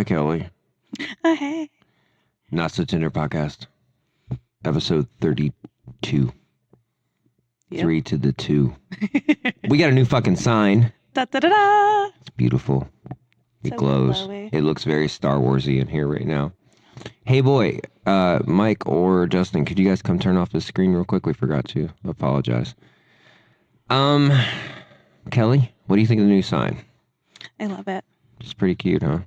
Kelly. Hey. Not So Tender Podcast. Episode 32. Yep. 3 to the 2. We got a new fucking sign. Da da da da. It's beautiful. It So glows. glowy. It looks very Star Warsy in here right now. Hey boy, Mike or Justin, could you guys come turn off the screen real quick? We forgot to. Apologize. Kelly, what do you think of the new sign? I love it. It's pretty cute, huh?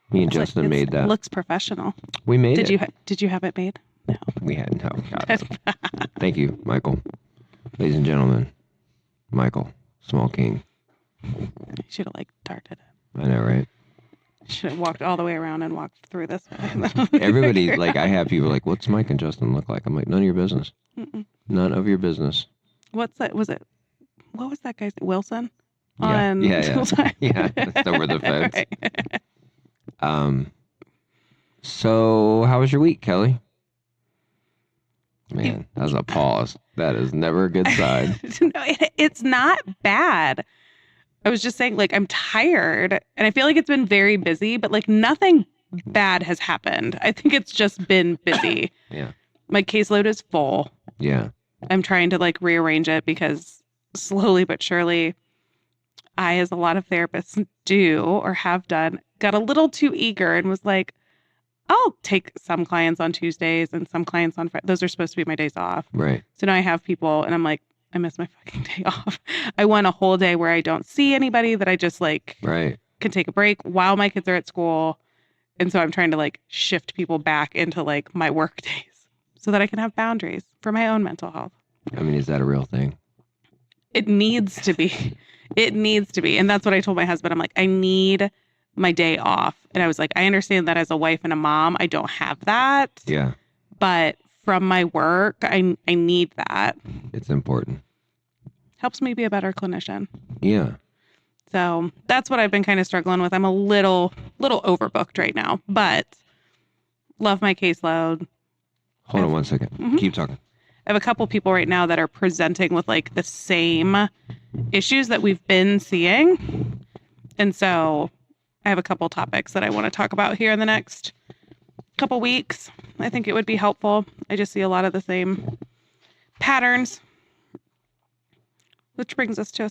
Me and Justin made that. Looks professional. We made it. Did you have it made? No. We had no. God. Thank you, Michael. Ladies and gentlemen, Michael, Small King. Should have darted it. I know, right? Should have walked all the way around and walked through this way. Everybody, I have people what's Mike and Justin look like? I'm like, none of your business. Mm-mm. None of your business. What's that? What was that guy's Wilson? Yeah, On yeah. Yeah, that's over the fence. Right. So how was your week, Kelly? Man, that was a pause. That is never a good sign. No, it's not bad. I was just saying, I'm tired and I feel like it's been very busy, but nothing bad has happened. I think it's just been busy. Yeah. My caseload is full. Yeah. I'm trying to rearrange it because slowly but surely, I, as a lot of therapists do or have done, got a little too eager and was like, I'll take some clients on Tuesdays and some clients on Fridays. Those are supposed to be my days off. Right. So now I have people and I'm like, I miss my fucking day off. I want a whole day where I don't see anybody, that I just right. can take a break while my kids are at school. And so I'm trying to shift people back into my work days so that I can have boundaries for my own mental health. I mean, is that a real thing? It needs to be. It needs to be. And that's what I told my husband. I'm like, I need my day off. And I was like, I understand that as a wife and a mom, I don't have that. Yeah. But from my work, I need that. It's important. Helps me be a better clinician. Yeah. So that's what I've been kind of struggling with. I'm a little overbooked right now, but love my caseload. Hold on one second. Mm-hmm. Keep talking. I have a couple people right now that are presenting with the same issues that we've been seeing. And so I have a couple topics that I want to talk about here in the next couple weeks. I think it would be helpful. I just see a lot of the same patterns. Which brings us to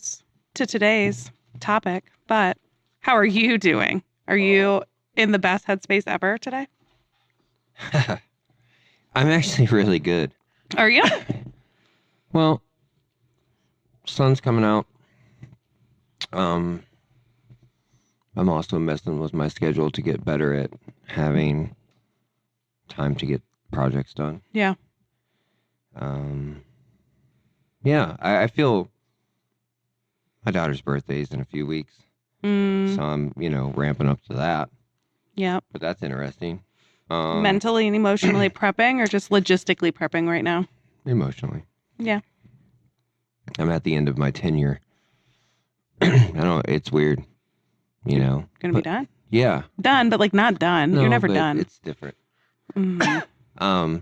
today's topic. But how are you doing? Are you in the best headspace ever today? I'm actually really good. Are you? Well, sun's coming out. I'm also messing with my schedule to get better at having time to get projects done. Yeah. Yeah, I feel my daughter's birthday is in a few weeks. So I'm, ramping up to that. Yeah. But that's interesting. Mentally and emotionally prepping, or just logistically prepping right now? Emotionally. Yeah. I'm at the end of my tenure. I don't. It's weird, Gonna be done? Yeah. Done, but not done. No, You're never but done. It's different. Mm-hmm.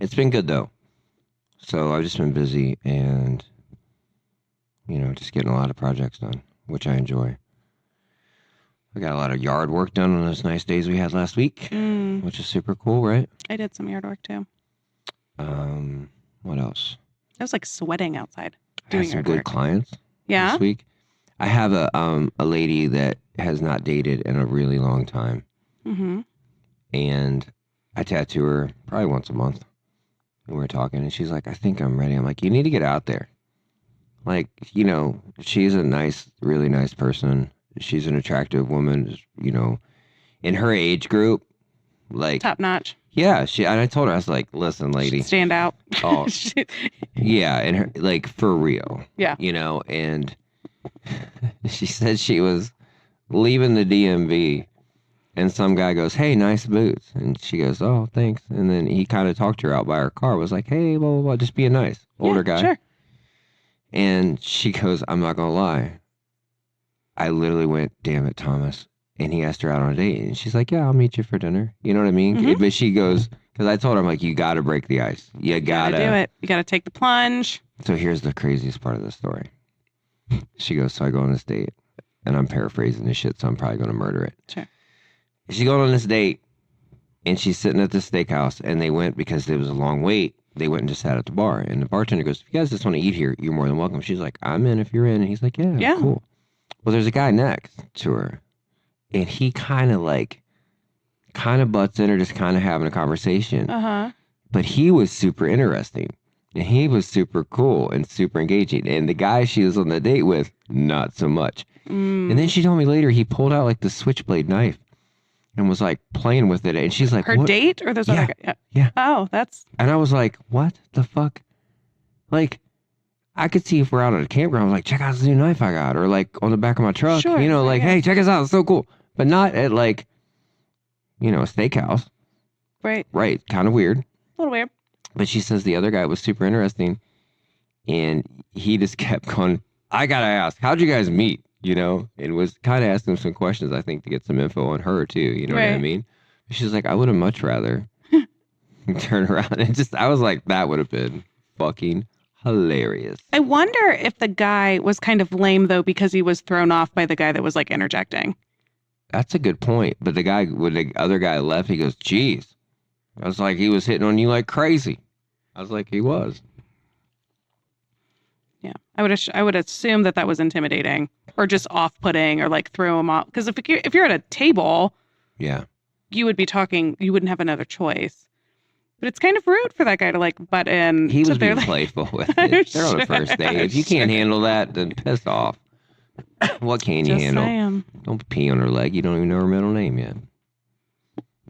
It's been good though. So I've just been busy and, just getting a lot of projects done, which I enjoy. I got a lot of yard work done on those nice days we had last week, which is super cool, right? I did some yard work too. What else? I was sweating outside I doing had some yard good work. clients Yeah. this week. I have a lady that has not dated in a really long time. Mm-hmm. And I tattoo her probably once a month. And we're talking and she's like, I think I'm ready. I'm like, you need to get out there. She's a really nice person. She's an attractive woman, in her age group, Top notch. Yeah, and I told her, I was like, listen, lady. Stand out. Oh, yeah, and her, for real. Yeah. And she said she was leaving the DMV and some guy goes, hey, nice boots. And she goes, oh, thanks. And then he kind of talked her out by her car, was like, hey, blah, blah, blah, just being nice. Older guy. Sure. And she goes, I'm not going to lie. I literally went, damn it, Thomas. And he asked her out on a date. And she's like, yeah, I'll meet you for dinner. You know what I mean? Mm-hmm. But she goes, because I told her, I'm like, you got to break the ice. You got to do it. You got to take the plunge. So here's the craziest part of the story. She goes, so I go on this date. and I'm paraphrasing this shit, so I'm probably going to murder it. Sure. She's going on this date, and she's sitting at this steakhouse, and they went because it was a long wait. They went and just sat at the bar, and the bartender goes, if you guys just want to eat here, you're more than welcome. She's like, I'm in if you're in. And he's like, yeah, cool. Well, there's a guy next to her, and he kind of butts in or just kind of having a conversation. But he was super interesting, and he was super cool and super engaging. And the guy she was on the date with, not so much. And then she told me later he pulled out like the switchblade knife and was like playing with it. And she's like, her what? date or this other guy? Yeah. Oh, that's. And I was like, what the fuck? Like, I could see if we're out at a campground, like, check out this new knife I got. Or like on the back of my truck, Sure, like, hey, check us out. It's so cool. But not at like, a steakhouse. Right. Right. Kind of weird. A little weird. But she says the other guy was super interesting. And he just kept going, I got to ask, how'd you guys meet? And was kind of asking him some questions, I think, to get some info on her, too. You know what I mean? She's like, I would have much rather turn around and I was like, that would have been fucking hilarious. I wonder if the guy was kind of lame, though, because he was thrown off by the guy that was like interjecting. That's a good point. But when the other guy left, he goes, geez. I was like, he was hitting on you like crazy. I was like, he was. Yeah, I would assume that was intimidating or just off-putting or like throw him off. Because if you're at a table, you would be talking. You wouldn't have another choice. But it's kind of rude for that guy to like butt in. He was being playful with it. They're on the first date. If you can't handle that, then piss off. What can you handle? Saying. Don't pee on her leg. You don't even know her middle name yet.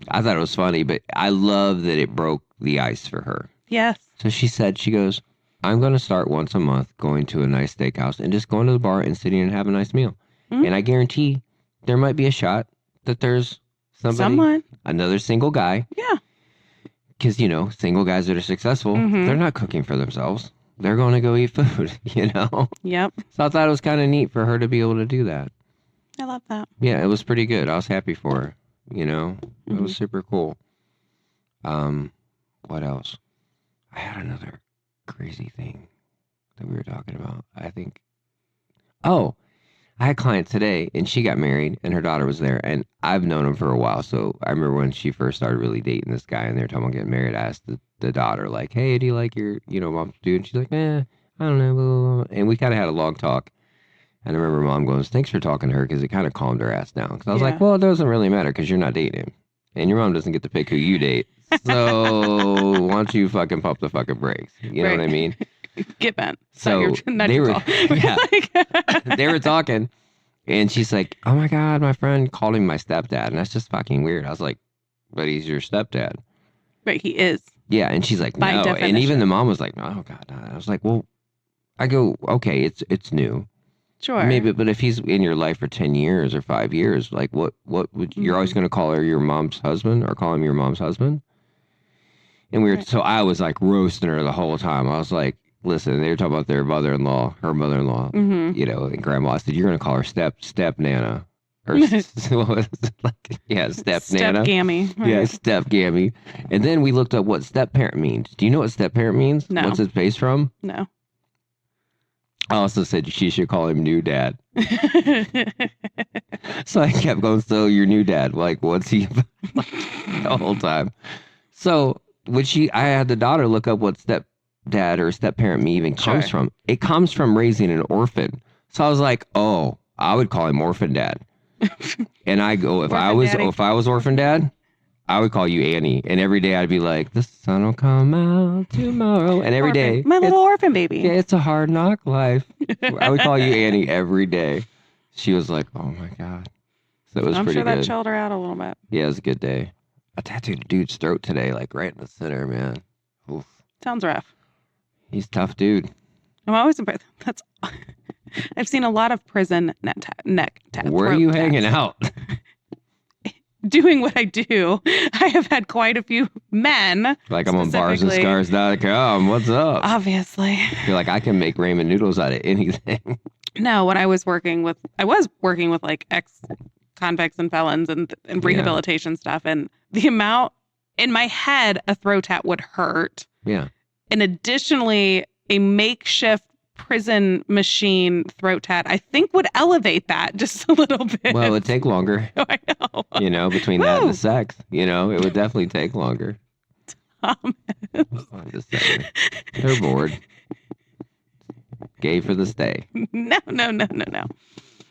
I thought it was funny, but I love that it broke the ice for her. Yes. So she goes, I'm going to start once a month going to a nice steakhouse and just going to the bar and sitting and having a nice meal. Mm-hmm. And I guarantee there might be a shot that there's another single guy. Yeah. Because, single guys that are successful, they're not cooking for themselves. They're going to go eat food, Yep. So I thought it was kind of neat for her to be able to do that. I love that. Yeah, it was pretty good. I was happy for her, It was super cool. What else? I had another crazy thing that we were talking about. I think. Oh, I had a client today, and she got married, and her daughter was there, and I've known him for a while. So I remember when she first started really dating this guy, and they were talking about getting married. I asked the daughter, like, "Hey, do you like your, mom's dude?" And she's like, I don't know. Blah, blah, blah. And we kind of had a long talk. And I remember mom goes, "Thanks for talking to her," because it kind of calmed her ass down. Because I was like, "Well, it doesn't really matter because you're not dating him, and your mom doesn't get to pick who you date. So why don't you fucking pump the fucking brakes? You know what I mean?" Get bent. So they were, they were talking, and she's like, "Oh my God, my friend called him my stepdad, and that's just fucking weird." I was like, "But he's your stepdad." Right, he is. Yeah, and she's like, By "No," definition. and even the mom was like, "Oh God." I was like, "Well," I go, "Okay, it's new." Sure. Maybe, but if he's in your life for 10 years or 5 years, like what would you're always going to call her your mom's husband or call him your mom's husband? And so I was like roasting her the whole time. I was like, listen, they were talking about their mother-in-law, her mother-in-law, and grandma. I said, you're going to call her step nana. Or what was it? Step nana. Step gammy. Right. Yeah, step gammy. And then we looked up what step parent means. Do you know what step parent means? No. What's it based from? No. I also said she should call him new dad. So I kept going, so your new dad, like, what's he the whole time? So I had the daughter look up what step dad or step parent even comes from. It comes from raising an orphan. So I was like, oh, I would call him orphan dad. And I go, if I was orphan dad, I would call you Annie. And every day I'd be like, the sun will come out tomorrow. And every day, my little orphan baby. Yeah, it's a hard knock life. I would call you Annie every day. She was like, oh my God. So it was pretty good. I'm sure that chilled her out a little bit. Yeah, it was a good day. I tattooed a dude's throat today, like right in the center, man. Oof. Sounds rough. He's a tough dude. I'm always impressed. I've seen a lot of prison neck tats. Where are you hanging out? Doing what I do. I have had quite a few men. Like I'm on barsandScars.com. What's up? Obviously. You're like, I can make ramen noodles out of anything. No, when I was working with like ex-convicts and felons and rehabilitation stuff. And the amount in my head, a throat tat would hurt. Yeah. And additionally, a makeshift prison machine throat tat, I think would elevate that just a little bit. Well, it'd take longer, I know. you know, between that and Woo. the sex. You know, it would definitely take longer. Thomas. I'm just saying. They're bored. Gay for the stay. No.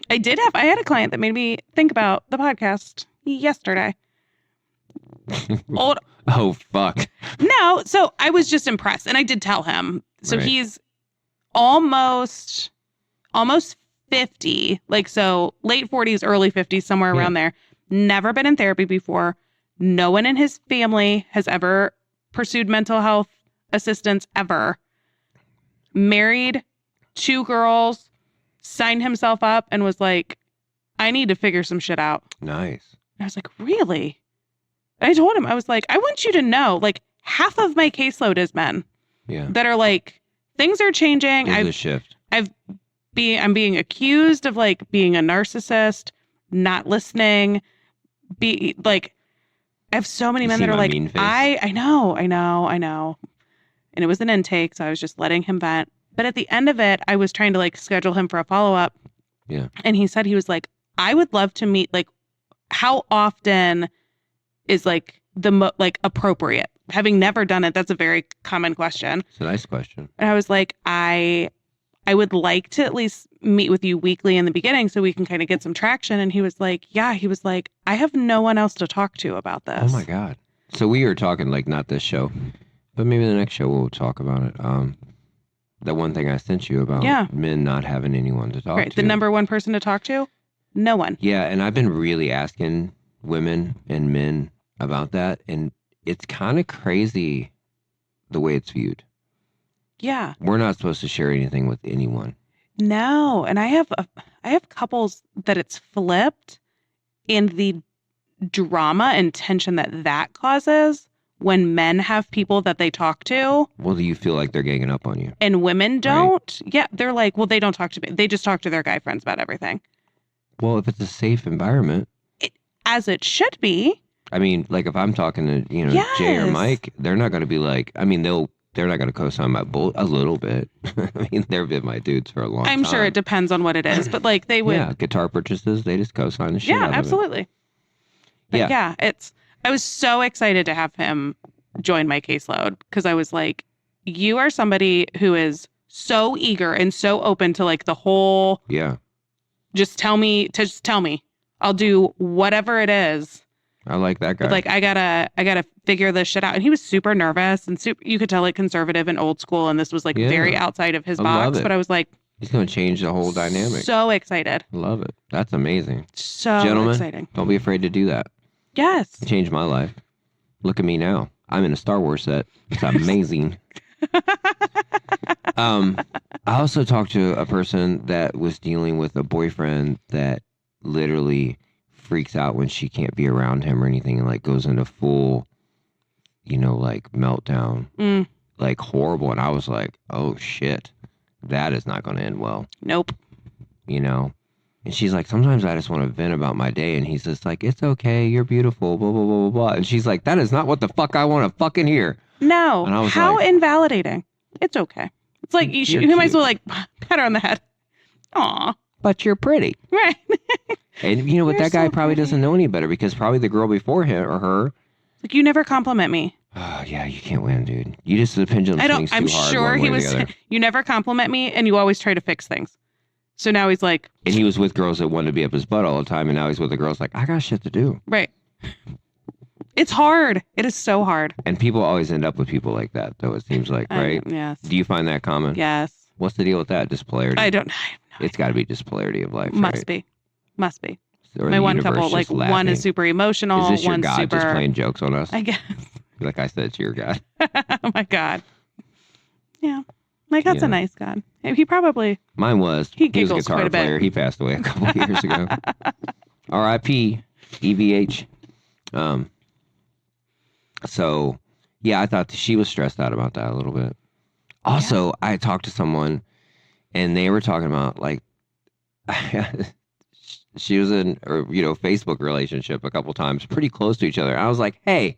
I had a client that made me think about the podcast yesterday. Old Oh, fuck. No, so I was just impressed, and I did tell him. So Right. he's almost 50, like, so late 40s, early 50s, somewhere Yeah. around there. Never been in therapy before. No one in his family has ever pursued mental health assistance ever. Married, 2 girls, signed himself up and was like, I need to figure some shit out. Nice. I was like, really? And I told him, I was like, I want you to know, like, half of my caseload is men Yeah. that are like, things are changing. There's a shift. I'm being accused of like being a narcissist, not listening. I have so many You men see that are my like, mean face? I know. And it was an intake, so I was just letting him vent. But at the end of it, I was trying to like schedule him for a follow-up. Yeah. And he said, he was like, I would love to meet, like, how often is like like appropriate? Having never done it, that's a very common question. It's a nice question. And I was like, I would like to at least meet with you weekly in the beginning so we can kind of get some traction. And he was like, yeah, he was like, I have no one else to talk to about this. Oh my God. So we were talking, like, not this show, but maybe the next show we'll talk about it. The one thing I sent you about Yeah. men not having anyone to talk Right. to. The number one person to talk to? No one. Yeah, and I've been really asking women and men about that, and it's kind of crazy the way it's viewed. Yeah. We're not supposed to share anything with anyone. No. And I have couples that it's flipped in the drama and tension that causes when men have people that they talk to Well, do you feel like they're ganging up on you? and women don't. Yeah. They're like, well, they don't talk to me. They just talk to their guy friends about everything. Well, if it's a safe environment, As it should be. I mean, like if I'm talking to, you know, Jay or Yes. Mike, they're not going to be like, I mean, they're not going to co-sign my bull a little bit. I mean, they've been my dudes for a long time. I'm sure it depends on what it is, but like they would. Yeah, guitar purchases, they just co-sign the shit Yeah, out of it. absolutely. But Yeah. I was so excited to have him join my caseload because I was like, you are somebody who is so eager and so open to like the whole, Yeah, just tell me. I'll do whatever it is. I like that guy. But like I gotta figure this shit out. And he was super nervous and you could tell like conservative and old school, and this was like Yeah. very outside of his I love box. it. But I was like, He's going to change the whole dynamic. so excited. Love it. That's amazing. So Gentlemen, exciting. don't be afraid to do that. Yes. It changed my life. Look at me now. I'm in a Star Wars set. It's amazing. I also talked to a person that was dealing with a boyfriend that literally freaks out when she can't be around him or anything, and like goes into full, you know, like meltdown, Mm, like horrible. And I was like, oh shit, that is not going to end well, nope. you know? And she's like, sometimes I just want to vent about my day. And he's just like, it's okay. You're beautiful, blah, blah, blah, blah, blah. And she's like, that is not what the fuck I want to fucking hear. No. And I was How like- invalidating. It's okay. It's like You're you might cute. as well like pat her on the head. Aw. But you're pretty. Right. And you know what? You're That guy so probably pretty. doesn't know any better because probably the girl before him or her. Like, you never compliment me. Oh, yeah, you can't win, dude. You just, the pendulum swings too I'm hard sure one he way or was the other. you never compliment me and you always try to fix things. So now he's like, And he was with girls that wanted to be up his butt all the time. And now he's with the girls like, I got shit to do. right. It's hard. It is so hard. And people always end up with people like that, though, it seems like, right? Yes. Do you find that common? Yes. What's the deal with that? Dispolarity? I have no It's got to be dispolarity of life, Must right? be. Must be. Or My the one universe couple, like just one laughing. is super emotional, Is this your one's God super just playing jokes on us? I guess. Like I said, it's your God. Oh my God. Yeah. Like that's Yeah. a nice God. He probably Mine was. He was a giggles guitar quite a bit. player. He passed away a couple of years ago. R.I.P. EVH. So, yeah, I thought she was stressed out about that a little bit. Also, I talked to someone, and they were talking about, like, she was in a, Facebook relationship a couple times, pretty close to each other. I was like, hey,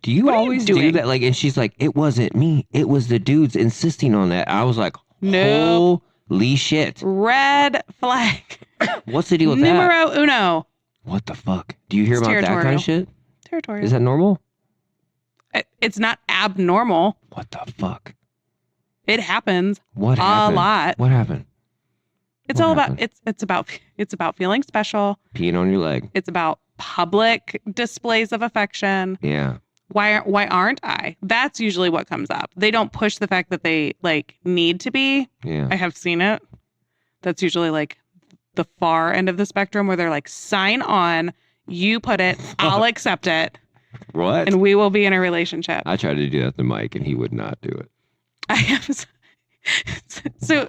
Do you What are you always do doing? that? Like, and she's like, it wasn't me. It was the dudes insisting on that. I was like, Nope. holy shit. Red flag. What's the deal with that? Numero uno. What the fuck? Do you hear It's about that kind territorial. of shit? Territorial. Is that normal? It's not abnormal. What the fuck? It happens What a happened? lot. What happened? It's What all happened? about it's about feeling special. Peeing on your leg. It's about public displays of affection. Yeah. Why aren't I? That's usually what comes up. They don't push the fact that they like need to be. Yeah. I have seen it. That's usually like the far end of the spectrum where they're like, sign on, you put it, I'll accept it, What? and we will be in a relationship. I tried to do that to Mike, and he would not do it. I have so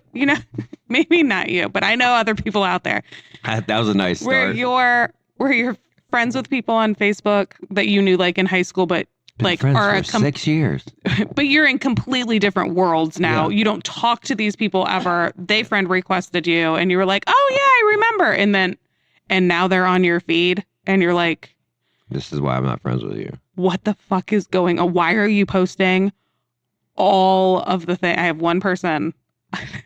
maybe not you, but I know other people out there That was a nice where start. you're friends with people on Facebook that you knew like in high school, but Been like friends are for 6 years. but you're in completely different worlds now. Yeah. You don't talk to these people ever. They friend requested you and you were like, oh yeah, I remember. And now they're on your feed and you're like, This is why I'm not friends with you. what the fuck is going on? Why are you posting all of the thing? I have one person.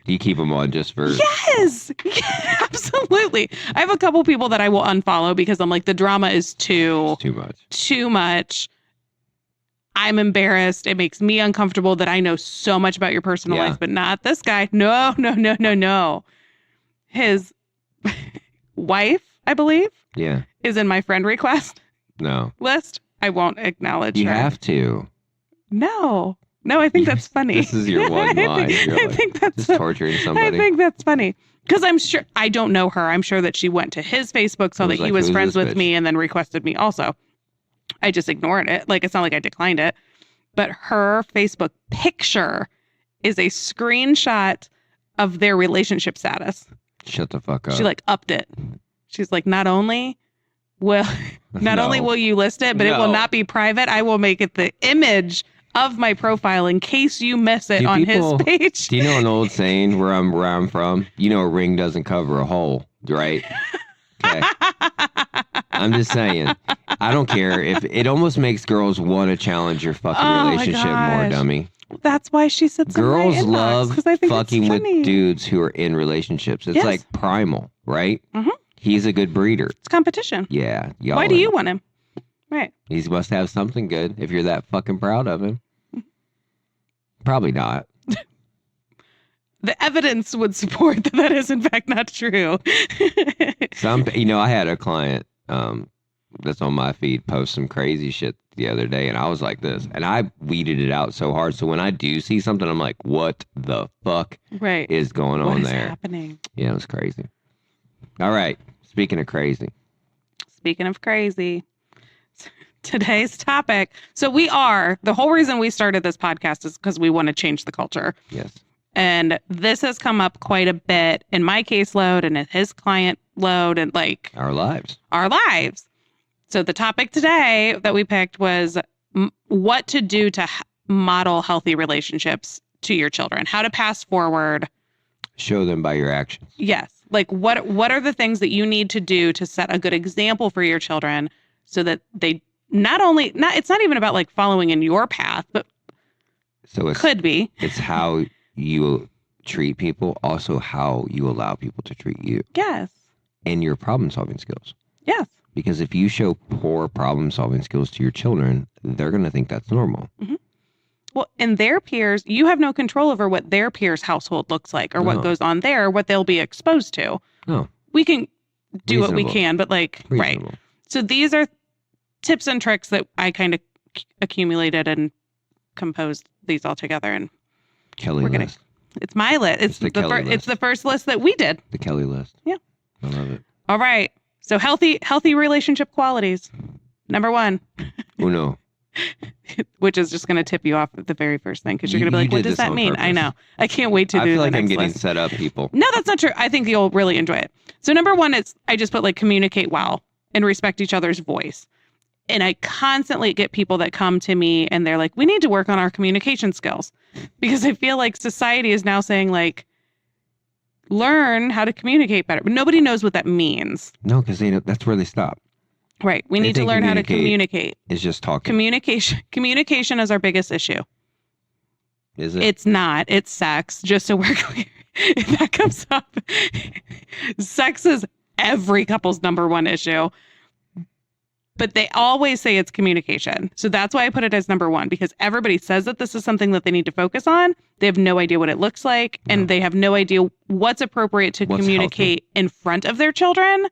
Do you keep them on just for... Yes, yeah, absolutely. I have a couple people that I will unfollow because I'm like, the drama is Too much. too much. I'm embarrassed. It makes me uncomfortable that I know so much about your personal Yeah. life, but not this guy. No. His wife, I believe, Yeah. is in my friend request No. list. I won't acknowledge You her. have to. No, I think that's funny. This is your one line. You're I like, think that's just torturing somebody. I think that's funny. Because I'm sure, I don't know her. I'm sure that she went to his Facebook, saw It that was he like, was who's friends this with bitch? me and then requested me also. I just ignored it. Like, it's not like I declined it. But her Facebook picture is a screenshot of their relationship status. Shut the fuck up. She like upped it. She's like, not only will you list it, but it will No. not be private. I will make it the image of my profile in case you miss it Do on people- his page. Do you know an old saying where I'm from? You know, a ring doesn't cover a hole, right? Okay. I'm just saying. I don't care if it almost makes girls want to challenge your fucking Oh my relationship more, gosh. dummy. That's why she sits Girls in my inbox, love 'cause I think it's fucking with funny. dudes who are in relationships. It's Yes. like primal, right? Mhm. He's a good breeder. It's competition. Yeah. Why do you want him? Right. He must have something good if you're that fucking proud of him. Probably not. The evidence would support that that is in fact not true. I had a client that's on my feed post some crazy shit the other day, and I was like this, and I weeded it out so hard. So when I do see something, I'm like, what the fuck Right. is going What on is there? happening? Yeah, it was crazy. All right. Speaking of crazy. Speaking of crazy, today's topic. So the whole reason we started this podcast is because we want to change the culture. Yes. And this has come up quite a bit in my caseload and in his client load and like Our lives. our lives. So the topic today that we picked was what to do to model healthy relationships to your children, how to pass forward. Show them by your actions. Yes. Like what are the things that you need to do to set a good example for your children so that they it's not even about like following in your path, but So it's could be. it's how you treat people, also how you allow people to treat you, Yes. and your problem solving skills. Yes. Because if you show poor problem solving skills to your children, they're going to think that's normal. Well, and their peers, you have no control over what their peers' household looks like or No. what goes on there, what they'll be exposed to. No. We can do what we Reasonable. can, but like, right. Reasonable. So these are tips and tricks that I kind of accumulated and composed these all together. And Kelly We're gonna- list. it's my list. It's the Kelly list. It's the first list that we did. The Kelly list. Yeah. I love it. All right. So healthy relationship qualities. Number 1, Uno. which is just going to tip you off at the very first thing because you're going to be You like, what did does this that on mean? I purpose. know. I can't wait to I do feel the like I'm next getting list. set up, people. No, that's not true. I think you'll really enjoy it. So number 1 is I just put like communicate well and respect each other's voice. And I constantly get people that come to me and they're like, we need to work on our communication skills because I feel like society is now saying like, learn how to communicate better. But nobody knows what that means. No, because that's where they stop. Right. We They need to think learn how to communicate. It's just talking. Communication is our biggest issue. Is it? It's not. It's sex. Just so we're clear. If that comes up, sex is every couple's number one issue. But they always say it's communication. So that's why I put it as number one, because everybody says that this is something that they need to focus on. They have no idea what it looks like, and they have no idea what's appropriate to communicate in front of their children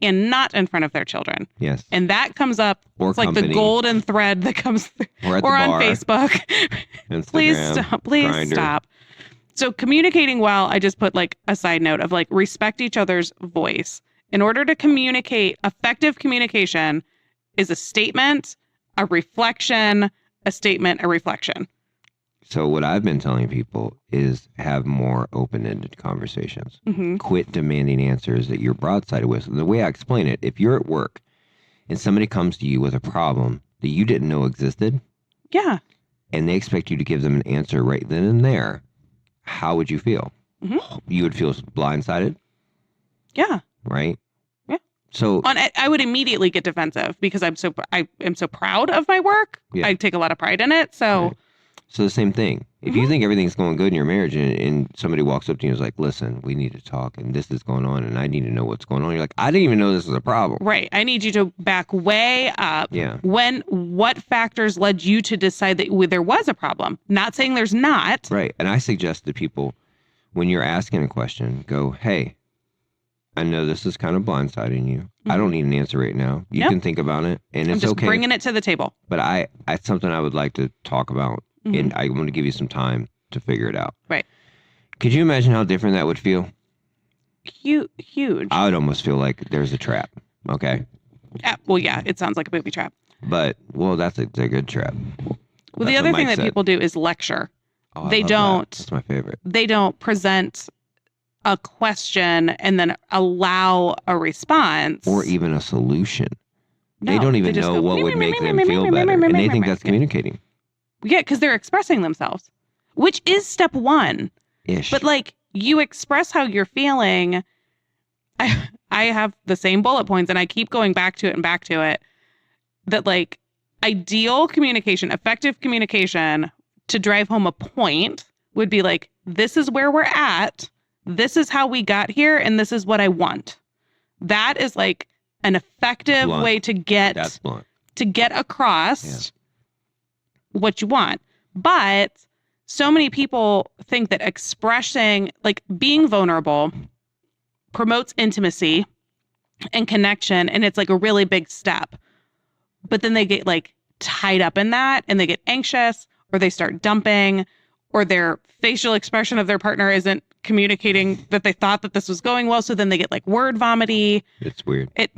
and not in front of their children. Yes. And that comes up. Or it's like the golden thread that comes through. Or at the or on bar, Facebook. Instagram, Please stop. Please Grindr. stop. So communicating well, I just put like a side note of like respect each other's voice. In order to communicate, effective communication is a statement, a reflection, a statement, a reflection. So what I've been telling people is have more open-ended conversations. Mm-hmm. Quit demanding answers that you're broadsided with. And the way I explain it, if you're at work and somebody comes to you with a problem that you didn't know existed, Yeah. and they expect you to give them an answer right then and there, how would you feel? Mm-hmm. You would feel blindsided, Yeah. right? Yeah. So I would immediately get defensive because I am so proud of my work. Yeah. I take a lot of pride in it. So Right. So the same thing. If you think everything's going good in your marriage and somebody walks up to you and is like, listen, we need to talk and this is going on and I need to know what's going on. You're like, I didn't even know this was a problem. right. I need you to back way up. Yeah. What factors led you to decide that there was a problem? Not saying there's not. Right. And I suggest to people when you're asking a question, go, hey, I know this is kind of blindsiding you. I don't need an answer right now. You Nope. can think about it and I'm it's just okay. bringing it to the table. But it's something I would like to talk about and I want to give you some time to figure it out. Right. Could you imagine how different that would feel? Huge. I would almost feel like there's a trap. Okay. Well, yeah, it sounds like a booby trap. But, well, that's a good trap. Well, That's the what other thing Mike that said. people do is lecture. Oh, I They love that. don't. That's my favorite. They don't present a question and then allow a response. Or even a solution. They No, don't even just know go, what would make them feel better. And they think that's communicating. Yeah, because they're expressing themselves, which is step one. Ish. But like you express how you're feeling. I have the same bullet points and I keep going back to it. That like ideal communication, effective communication to drive home a point would be like, this is where we're at. This is how we got here. And this is what I want. That is like an effective Blunt. way to get That's blunt. across what you want. But so many people think that expressing, like being vulnerable, promotes intimacy and connection. And it's like a really big step. But then they get like tied up in that and they get anxious or they start dumping or their facial expression of their partner isn't communicating that they thought that this was going well. So then they get like word vomity. It's weird. It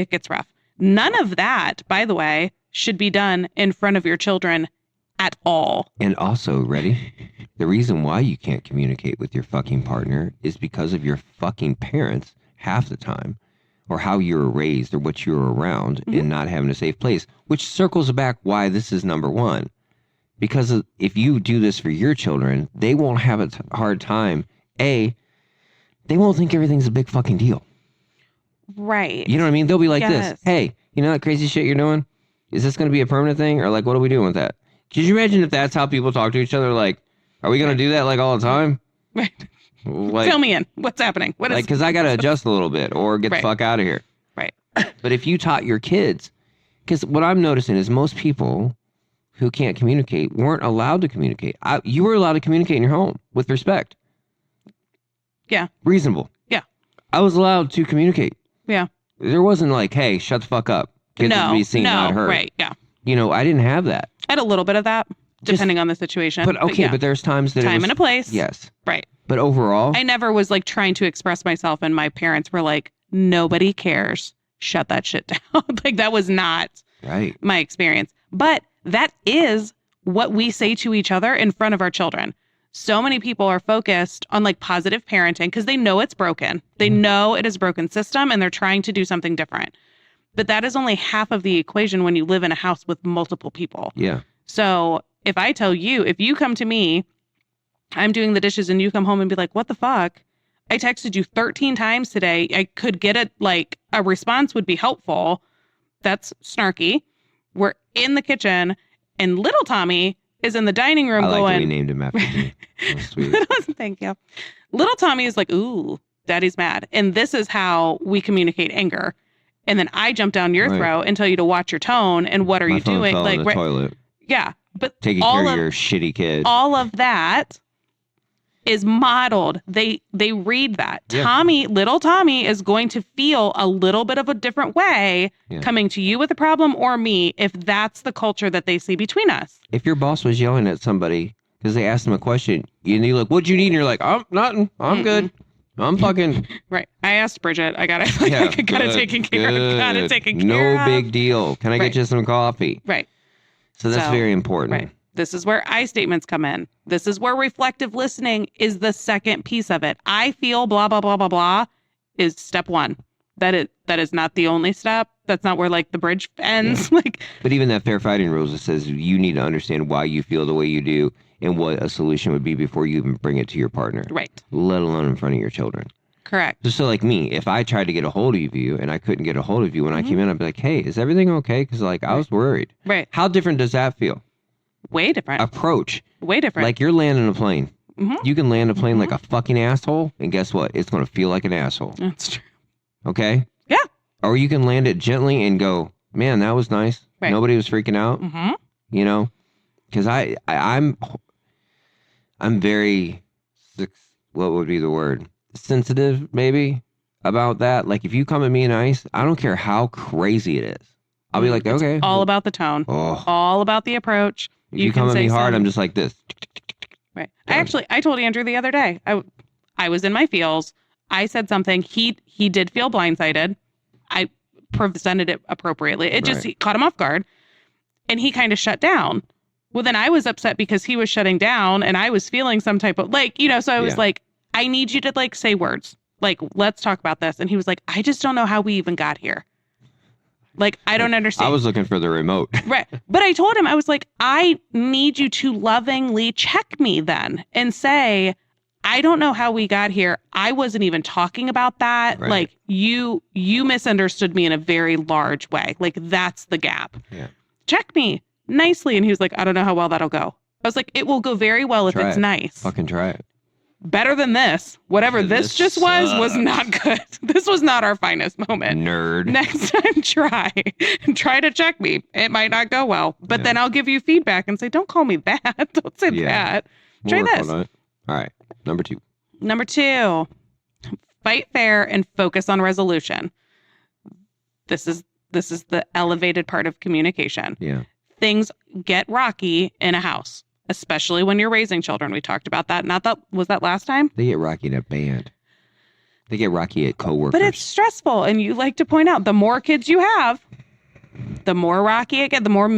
gets rough. None of that, by the way, should be done in front of your children at all. And also, ready? The reason why you can't communicate with your fucking partner is because of your fucking parents half the time, or how you were raised or what you were around and not having a safe place, which circles back why this is number one. Because if you do this for your children, they won't have a hard time. They won't think everything's a big fucking deal. Right. You know what I mean? They'll be like Yes. this. Hey, you know that crazy shit you're doing? Is this going to be a permanent thing? Or like, what are we doing with that? Could you imagine if that's how people talk to each other? Like, are we going to do that like all the time? Right. Like, Fill me in. What's happening? What is like, because I got to adjust a little bit or get Right. the fuck out of here. Right. But if you taught your kids, because what I'm noticing is most people who can't communicate weren't allowed to communicate. You were allowed to communicate in your home with respect. Yeah. Reasonable. Yeah. I was allowed to communicate. Yeah. There wasn't like, hey, shut the fuck up. Kids would be seen, not heard. Right. Yeah. You know, I didn't have that. I had a little bit of that, depending on the situation. But okay, yeah. but there's times that it Time was, and a place. Yes. Right. But overall, I never was like trying to express myself, and my parents were like, nobody cares. Shut that shit down. Like, that was not right. my experience. But that is what we say to each other in front of our children. So many people are focused on like positive parenting because they know it's broken. They know it is a broken system and they're trying to do something different. But that is only half of the equation when you live in a house with multiple people. Yeah. So if I tell you, if you come to me, I'm doing the dishes and you come home and be like, what the fuck? I texted you 13 times today. I could get it, like a response would be helpful. That's snarky. We're in the kitchen and little Tommy is in the dining room I like that we going, named him after me. That's sweet. thank you. Little Tommy is like, ooh, daddy's mad. And this is how we communicate anger. And then I jump down your Right. throat and tell you to watch your tone and what are My you phone doing? fell in the Right, toilet. yeah. But Taking all care of of your shitty kid. all of that is modeled. They read that. Yeah. Little Tommy is going to feel a little bit of a different way Yeah. coming to you with a problem or me if that's the culture that they see between us. If your boss was yelling at somebody because they asked them a question, and you're like, "What'd you need?" And you're like, "I'm nothing. I'm good. I'm fucking Right. I asked Bridget. I got it. yeah, I got it taken care of. Got it good. taken care of. No big deal. Can I Right. get you some coffee?" Right. So that's So, very important. Right. This is where I statements come in. This is where reflective listening is the second piece of it. I feel blah, blah, blah, blah, blah is step one. That is not the only step. That's not where like the bridge ends. Like, But even that fair fighting rules, it says you need to understand why you feel the way you do and what a solution would be before you even bring it to your partner, right. let alone in front of your children. Correct. So like me, if I tried to get a hold of you and I couldn't get a hold of you when I came in, I'd be like, "Hey, is everything okay?" Because like I was worried. Right. How different does that feel? Way different. Approach. Way different. Like you're landing a plane. Mhm. You can land a plane like a fucking asshole, and guess what? It's going to feel like an asshole. That's true. Okay? Yeah. Or you can land it gently and go, "Man, that was nice. Right. Nobody was freaking out." Mm-hmm. You know? Because I'm very, what would be the word? Sensitive, maybe, about that. Like if you come at me nice, I don't care how crazy it is. I'll be like, "Okay." All about the tone. Oh, All about the approach. if you come at me hard, I'm just like this. Right. Done. I told Andrew the other day, I was in my feels. I said something. He did feel blindsided. I presented it appropriately. It just Right. caught him off guard. And he kind of shut down. Well, then I was upset because he was shutting down and I was feeling some type of like, so I was Yeah. like, I need you to like say words. Like, let's talk about this. And he was like, I just don't know how we even got here. Like, I don't understand. I was looking for the remote. Right. But I told him, I was like, I need you to lovingly check me then and say, I don't know how we got here. I wasn't even talking about that. Right. Like you misunderstood me in a very large way. Like that's the gap. Yeah. Check me nicely. And he was like, I don't know how well that'll go. I was like, it will go very well if Try it's it. nice. Fucking try it. Better than this. Whatever Yeah, this just was sucks. not good. This was not our finest moment. Nerd. Next time, try to check me. It might not go well, but Yeah. then I'll give you feedback and say, don't call me that. Don't say Yeah. that. We'll Try work this. on it. All right. Number 2. Number 2, fight fair and focus on resolution. This is the elevated part of communication. Yeah. Things get rocky in a house, especially when you're raising children. We talked about that. Was that last time? They get rocky in a band. They get rocky at coworkers. But it's stressful. And you like to point out the more kids you have, the more rocky it gets, the more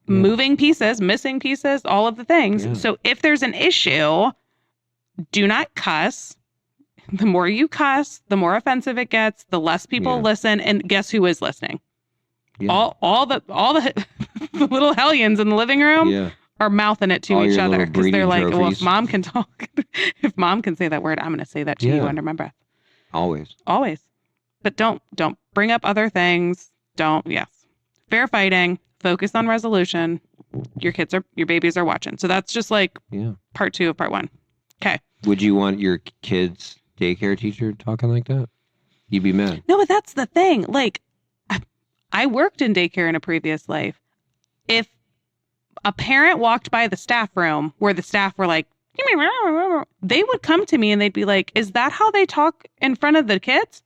moving pieces, missing pieces, all of the things. Yeah. So if there's an issue, do not cuss. The more you cuss, the more offensive it gets, the less people Yeah. listen. And guess who is listening? Yeah. All the the little hellions in the living room Yeah. are mouthing it to All each your other little because they're breeding like, well, if trophies. mom can talk, if mom can say that word, I'm going to say that to you Yeah. under my breath. Always. Always. But don't bring up other things. Yes. Fair fighting, focus on resolution. Your babies are watching. So that's just like Yeah. part 2 of part 1. Okay. Would you want your kid's daycare teacher talking like that? You'd be mad. No, but that's the thing. Like I worked in daycare in a previous life. If a parent walked by the staff room where the staff were like, they would come to me and they'd be like, is that how they talk in front of the kids?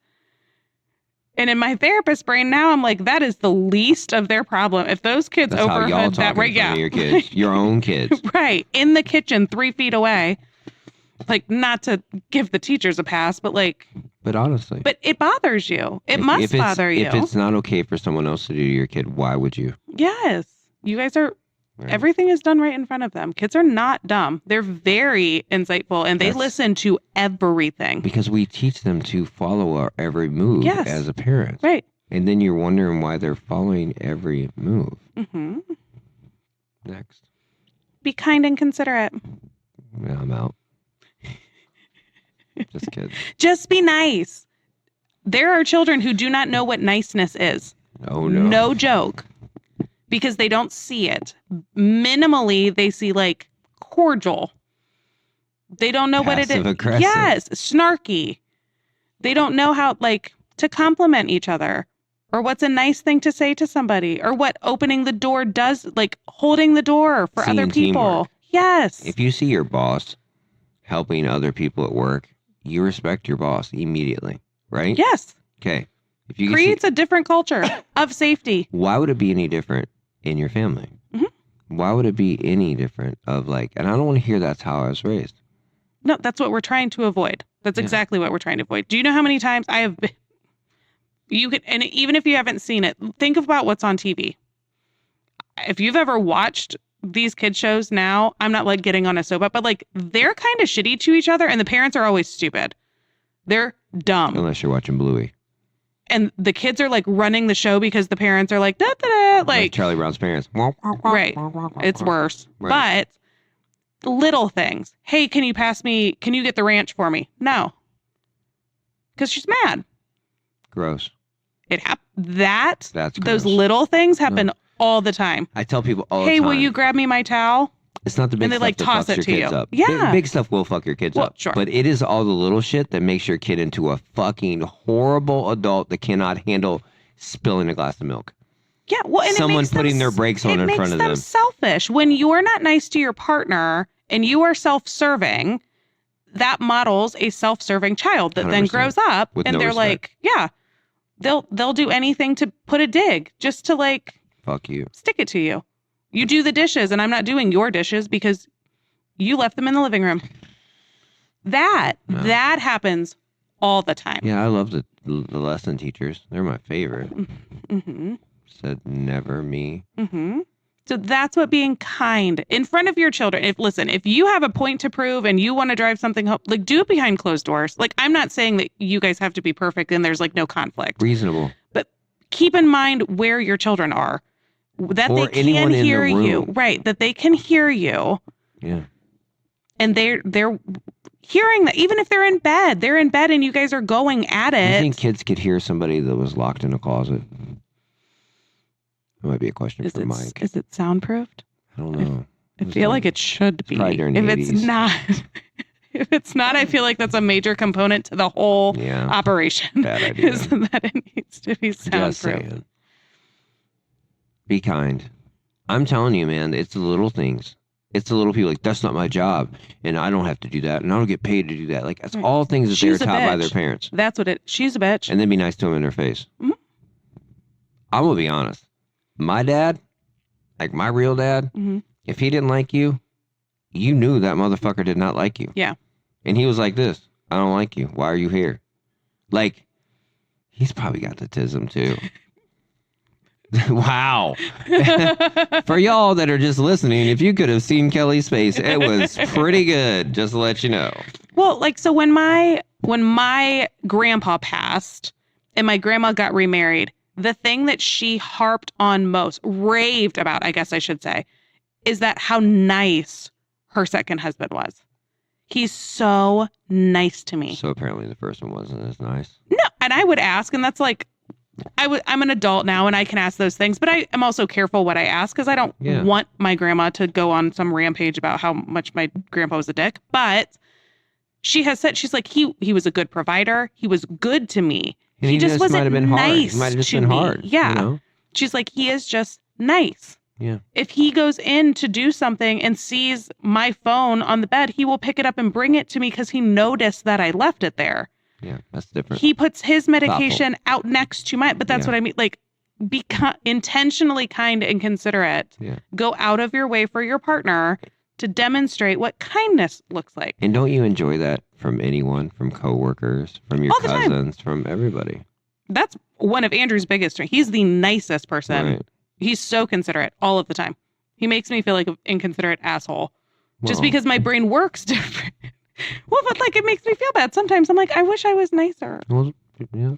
And in my therapist brain now, I'm like, that is the least of their problem. If those kids That's how y'all overheard talk that, in right? front Yeah. of your kids. Your own kids. Right. In the kitchen, 3 feet away. Like, not to give the teachers a pass, but like, But honestly. but it bothers you. It must if it's- bother you. If it's not okay for someone else to do to your kid, why would you? Yes. You guys are, Right. everything is done right in front of them. Kids are not dumb. They're very insightful and they That's- listen to everything. Because we teach them to follow our every move Yes. as a parent. Right. And then you're wondering why they're following every move. Hmm. Next. Be kind and considerate. Yeah, I'm out. Just kidding. Just be nice. There are children who do not know what niceness is. Oh, no. No joke. Because they don't see it. Minimally, they see like cordial. They don't know what it Passive is. aggressive. Yes, snarky. They don't know how like to compliment each other or what's a nice thing to say to somebody or what opening the door does, like holding the door for Seeing other people. teamwork. Yes. If you see your boss helping other people at work, you respect your boss immediately, right? Yes. Okay. If you Creates a different culture of safety. why would it be any different in your family? Mhm. Why would it be any different of like, and I don't want to hear that's how I was raised. No, that's what we're trying to avoid. That's Yeah. exactly what we're trying to avoid. Do you know how many times I have been, you could, and even if you haven't seen it, think about what's on TV. If you've ever watched these kid shows now, I'm not like getting on a soap up, but like they're kind of shitty to each other and the parents are always stupid. They're dumb. Unless you're watching Bluey. And the kids are like running the show because the parents are like, da, da, da, like, Charlie Brown's parents. right. It's worse. Right. But little things. Hey, can you get the ranch for me? No. Because she's mad. Gross. That's gross. those little things happen all the time. I tell people all the Hey, time. will you grab me my towel? It's not the big And they, stuff like, that toss fucks it your to kids you. up. Yeah. Big stuff will fuck your kids Well, up. sure. But it is all the little shit that makes your kid into a fucking horrible adult that cannot handle spilling a glass of milk. Yeah, well, and Someone it makes putting them, their brakes on in front of them them. selfish. When you're not nice to your partner and you are self-serving, that models a self-serving child that then 100%. grows up With and no they're respect. like, yeah, they'll do anything to put a dig just to like Fuck you. stick it to you. You do the dishes and I'm not doing your dishes because you left them in the living room. That happens all the time. Yeah, I love the lesson teachers. They're my favorite. Mm-hmm. Said never me. Mm-hmm. So that's what being kind in front of your children. If you have a point to prove and you want to drive something home, like do it behind closed doors. Like I'm not saying that you guys have to be perfect and there's like no conflict. Reasonable. But keep in mind where your children are. That Or they can anyone in the hear you. room. Right. That they can hear you. Yeah. And they're hearing that even if they're in bed and you guys are going at You it. think kids could hear somebody that was locked in a closet? That might be a question for Mike. Is it soundproofed? I don't know. I feel like it should be. probably during the If it's 80s. not, if it's not, I feel like that's a major component to the whole Yeah. operation. Bad idea. Is that it needs to be Just soundproof. saying. Be kind. I'm telling you, man, it's the little things. It's the little people like, that's not my job. And I don't have to do that. And I don't get paid to do that. Like, that's Right. all things that She's they're a taught by bitch. their parents. That's what she's a bitch. And then be nice to them in their face. Mhm. I'm going to be honest. My dad, like my real dad, Mhm. if he didn't like you, you knew that motherfucker did not like you. Yeah. And he was like this. I don't like you. Why are you here? Like, he's probably got the tism too. Wow. For y'all that are just listening, if you could have seen Kelly's face, it was pretty good, just to let you know. Well, like, so when my grandpa passed and my grandma got remarried, the thing that she harped on most, raved about, I guess I should say, is that how nice her second husband was. He's so nice to me. So apparently the first one wasn't as nice. No, and I would ask, and that's like, I'm an adult now and I can ask those things, but I am also careful what I ask because I don't want my grandma to go on some rampage about how much my grandpa was a dick. But she has said, she's like, he was a good provider. He was good to me. And he just wasn't might have been nice hard. He might have just to been me. hard. Yeah. You know? She's like, he is just nice. Yeah. If he goes in to do something and sees my phone on the bed, he will pick it up and bring it to me because he noticed that I left it there. Yeah, that's different. He puts his medication out next to mine, but that's Yeah. what I mean. Like, be intentionally kind and considerate. Yeah. Go out of your way for your partner to demonstrate what kindness looks like. And don't you enjoy that from anyone, from coworkers, from your All the time. cousins, from everybody? That's one of Andrew's biggest strengths. He's the nicest person. Right. He's so considerate all of the time. He makes me feel like an inconsiderate asshole just Well, because my brain works different. Well, but like it makes me feel bad. Sometimes I'm like, I wish I was nicer. Well, yeah.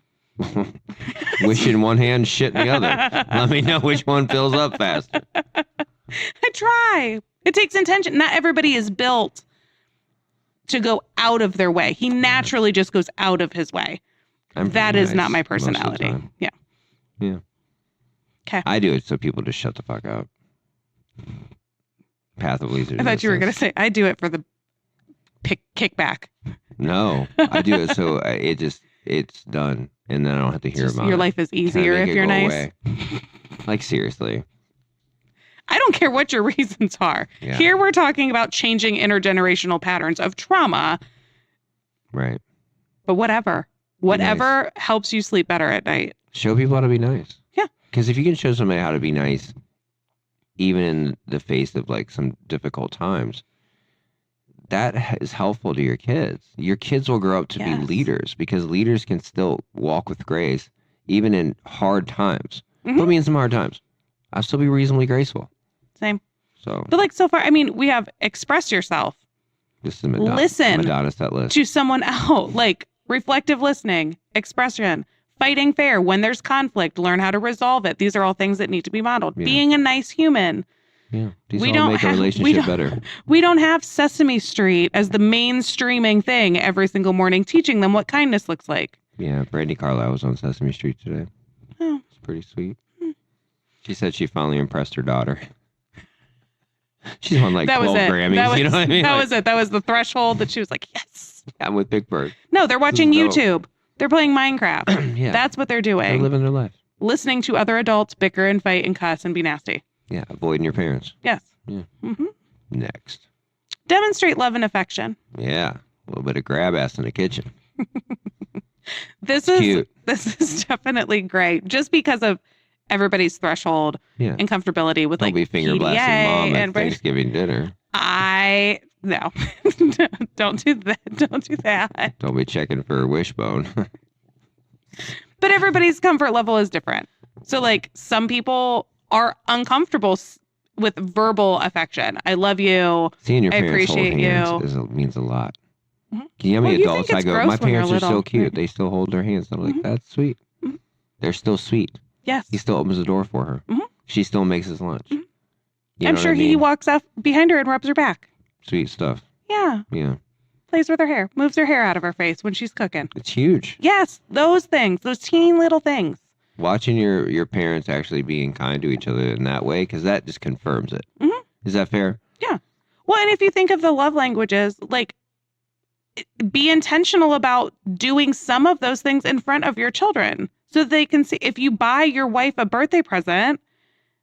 Wish in one hand, shit in the other. Let me know which one fills up faster. I try. It takes intention. Not everybody is built to go out of their way. He naturally just goes out of his way. I'm That pretty is not my nice most of the personality. time. Yeah. Yeah. 'Kay. I do it so people just shut the fuck up. Path of least I thought you were going to say, I do it for the kickback. No, I do it so it's done, and then I don't have to hear about Your it. life is Kinda easier make if it you're go nice. away. Like, seriously. I don't care what your reasons are. Yeah. Here we're talking about changing intergenerational patterns of trauma, Right. but whatever. Whatever helps you sleep better at night. Show people how to be nice. Yeah. Because if you can show somebody how to be nice, even in the face of like some difficult times, that is helpful to your kids. Your kids will grow up to be Yes. leaders because leaders can still walk with grace, even in hard times. Mhm. Put me in some hard times. I'll still be reasonably graceful. Same. So But like so far, I mean, we have express yourself this is Madonna. Listen Madonna set list. to someone else, like reflective listening, expression, fighting fair. When there's conflict, learn how to resolve it. These are all things that need to be modeled. Yeah. Being a nice human. Yeah. These We all don't make a have- we relationship don't- better. We don't have Sesame Street as the mainstreaming thing every single morning, teaching them what kindness looks like. Yeah, Brandy Carlisle was on Sesame Street today. Oh. It's pretty sweet. She said she finally impressed her daughter. She's won like That was 12 it. Grammys. That was, you know what I mean? that Like, was it. That was the threshold that she was like, yes. I'm with Big Bird. No, they're watching Dope. YouTube. They're playing Minecraft. Yeah. That's what they're They're doing. living their life. Listening to other adults bicker and fight and cuss and be nasty. Yeah, avoiding your parents. Yes. Yeah. hmm Next. Demonstrate love and affection. Yeah, a little bit of grab ass in the kitchen. This It's is cute. this is definitely great, just because of everybody's threshold Yeah. and comfortability with Don't like be finger PDA blasting mom at and Thanksgiving dinner. no, don't do that. Don't do that. Don't be checking for a wishbone. But everybody's comfort level is different. So like some people are uncomfortable with verbal affection. I love you. Seeing your I parents hold appreciate hands means a lot. Mhm. Can you know how many Well, you adults think I it's go, gross my when you're parents are so little. cute. Right. They still hold their hands. I'm like, Mhm. that's sweet. Mhm. They're still sweet. Yes. He still opens the door for her. Mhm. She still makes his lunch. Mhm. You I'm know sure what I he mean? walks up behind her and rubs her back. Sweet stuff. Yeah. Yeah. Plays with her hair. Moves her hair out of her face when she's cooking. It's huge. Yes. Those things. Those teeny little things. Watching your parents actually being kind to each other in that way, because that just confirms it. Mhm. Is that fair? Well, and if you think of the love languages, like be intentional about doing some of those things in front of your children so they can see. If you buy your wife a birthday present,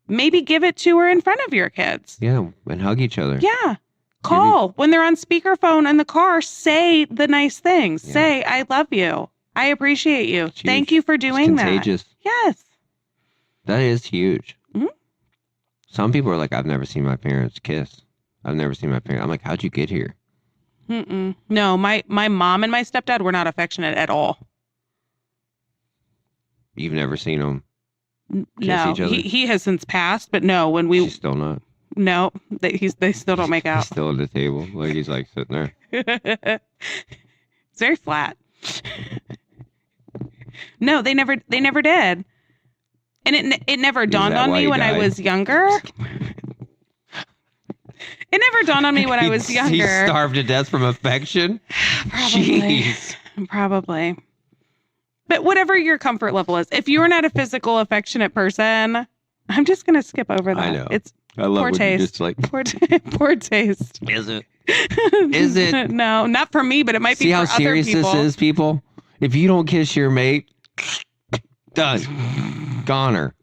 maybe give it to her in front of your kids. Yeah. And hug each other. Yeah. Call when they're on speakerphone in the car. Say the nice things. Yeah. Say, I love you. I appreciate you. It's Thank huge. you for It's doing that. contagious. Yes. That is huge. Mhm. Some people are like, I've never seen my parents kiss. I've never seen my parents. I'm like, how'd you get here? Mm-mm. No, my mom and my stepdad were not affectionate at all. You've never seen them. Kiss No, each other? he has since passed, but no, when we She's still not. no, they still don't make He's out. still at the table. Like he's like sitting there. It's very flat. No, they never did. And it never dawned that on why me he when I died? was younger. It never dawned on me when I was He younger. starved to death from affection. Probably. Jeez. Probably. But whatever your comfort level is, if you're not a physical, affectionate person, I'm just going to skip over that. I know. It's I love Poor when you taste. just like. poor taste. Is it? Is it? No, not for me, but it might See be how for other serious people. this is, people? If you don't kiss your mate, done. Goner.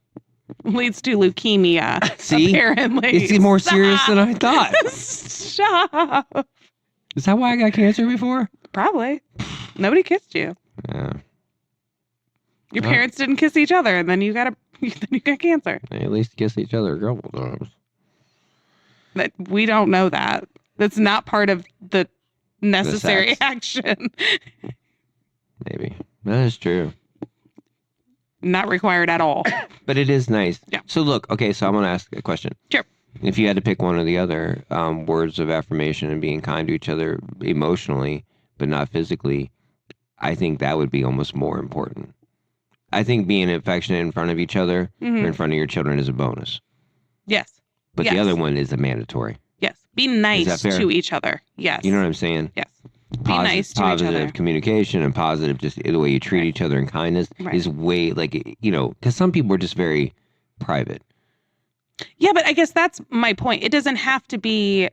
Leads to leukemia. See? Apparently. It's more serious than I thought. Stop. Is that why I got cancer before? Probably. Nobody kissed you. Yeah. Your Well. parents didn't kiss each other, and then you got cancer. They at least kiss each other a couple times. That we don't know that. That's not part of the necessary sex. action. Maybe. That is true. Not required at all. But it is nice. Yeah. So look, okay, so I'm going to ask a question. Sure. If you had to pick one or the other, words of affirmation and being kind to each other emotionally, but not physically, I think that would be almost more important. I think being affectionate in front of each other Mhm. or in front of your children is a bonus. Yes. But Yes. the other one is a mandatory. Yes. Be nice that fair? to each other. Yes. You know what I'm saying? Yes. Be nice to each positive other. communication and positive just the way you treat Right. each other and kindness Right. is way like, you know, because some people are just very private. Yeah, but I guess that's my point. It doesn't have to be,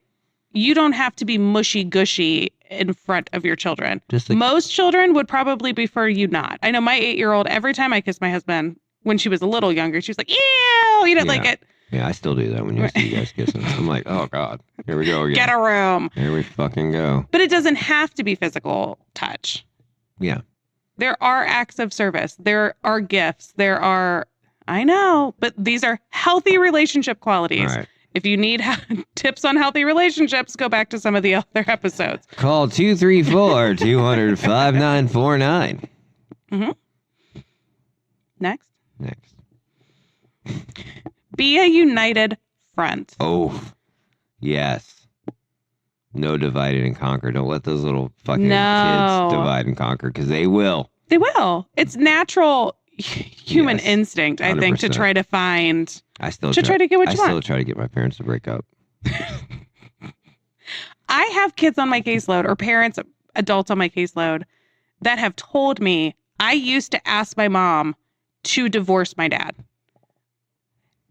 you don't have to be mushy gushy in front of your children. Just like, Most children would probably prefer you not. I know my 8-year-old, every time I kiss my husband when she was a little younger, she was like, ew, you know, like Yeah. it. yeah, I still do that when you see you guys kissing. I'm like, oh God, here we go again. Get a room. Here we fucking go. But it doesn't have to be physical touch. Yeah. There are acts of service. There are gifts. There are, I know, but these are healthy relationship qualities. All right. If you need tips on healthy relationships, go back to some of the other episodes. Call 234-200-5949. Next, Next. be a united front. Oh, yes. No divide and conquer. Don't let those little fucking No. kids divide and conquer because they will. They will. It's natural human Yes. instinct, I think, to 100%. try to find, I still to try to get what I you still want. try to get my parents to break up. I have kids on my caseload or parents, adults on my caseload that have told me I used to ask my mom to divorce my dad.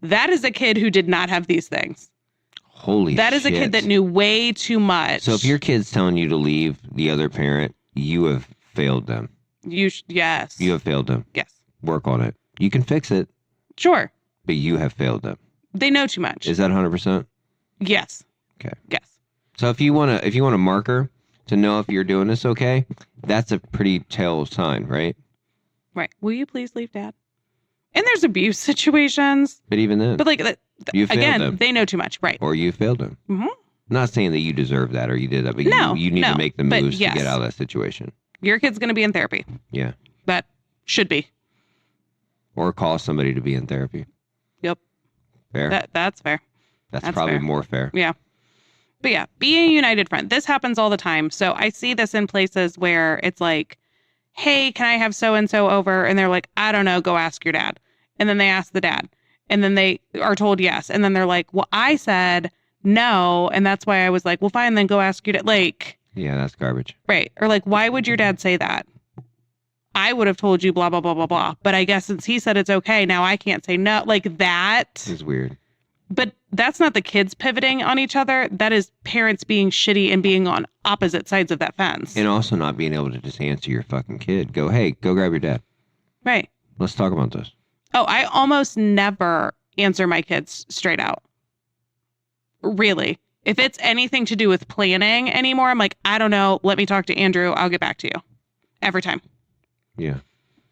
That is a kid who did not have these things. Holy That is a shit. kid that knew way too much. So if your kid's telling you to leave the other parent, you have failed them. Yes. You have failed them. Yes. Work on it. You can fix it, Sure. but you have failed them. They know too much. Is that 100%? Yes. Okay. Yes. So if you want a marker to know if you're doing this okay, that's a pretty tell sign, right? Right. Will you please leave, Dad? And there's abuse situations, But even then, but like you failed again, them, they know too much. Right. or you failed them. Mhm. I'm not saying that you deserve that or you did that, but No, you need no, to make the but moves yes. to get out of that situation. Your kid's going to be in therapy. Yeah. That should be. Or call somebody to be in therapy. Yep. Fair. That's fair. that's that's probably fair. more fair. Yeah. But yeah, be a united front. This happens all the time. So I see this in places where it's like, hey, can I have so-and-so over? And they're like, I don't know, go ask your dad. And then they ask the dad. And then they are told yes. And then they're like, well, I said no. And that's why I was like, well, fine, then go ask your dad. Like, Yeah, that's garbage. right. Or like, why would your dad say that? I would have told you blah, blah, blah, blah, blah. But I guess since he said it's okay, now I can't say no. Like that. It's weird. But that's not the kids pivoting on each other. That is parents being shitty and being on opposite sides of that fence. And also not being able to just answer your fucking kid. Go, hey, go grab your dad. Right. Let's talk about this. Oh, I almost never answer my kids straight out. Really. If it's anything to do with planning anymore, I'm like, I don't know. Let me talk to Andrew. I'll get back to you. Every time. Yeah.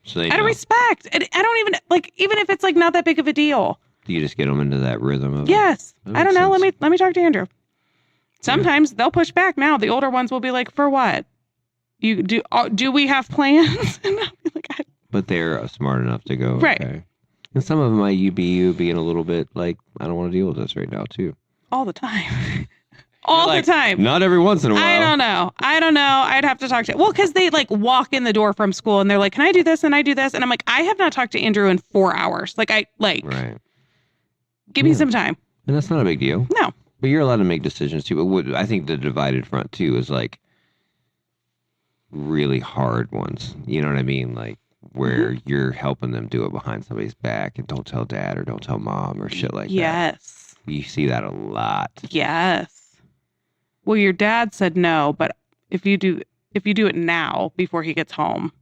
So they Out of know. respect. And I don't even like, even if it's like not that big of a deal. You just get them into that rhythm of it. Yes. That I don't makes know. sense. Let me talk to Andrew. Sometimes they'll push back now. The older ones will be like, for what? You do we have plans? And I'll be like, But they're smart enough to go, Right. okay. And some of them might be you being a little bit like, I don't want to deal with this right now, too. all the time. All Like, the time. Not every once in a while. I don't know. I'd have to talk to, well, because they like walk in the door from school and they're like, can I do this? And I do this. And I'm like, I have not talked to Andrew in 4 hours. Like, Right. give me Yeah. some time. And that's not a big deal. No. But you're allowed to make decisions, too. But what I think the divided front, too, is like really hard ones. You know what I mean? Like where Mm-hmm. you're helping them do it behind somebody's back and don't tell dad or don't tell mom or shit like that. Yes. You see that a lot. Yes. Well, your dad said no, but if you do it now before he gets home.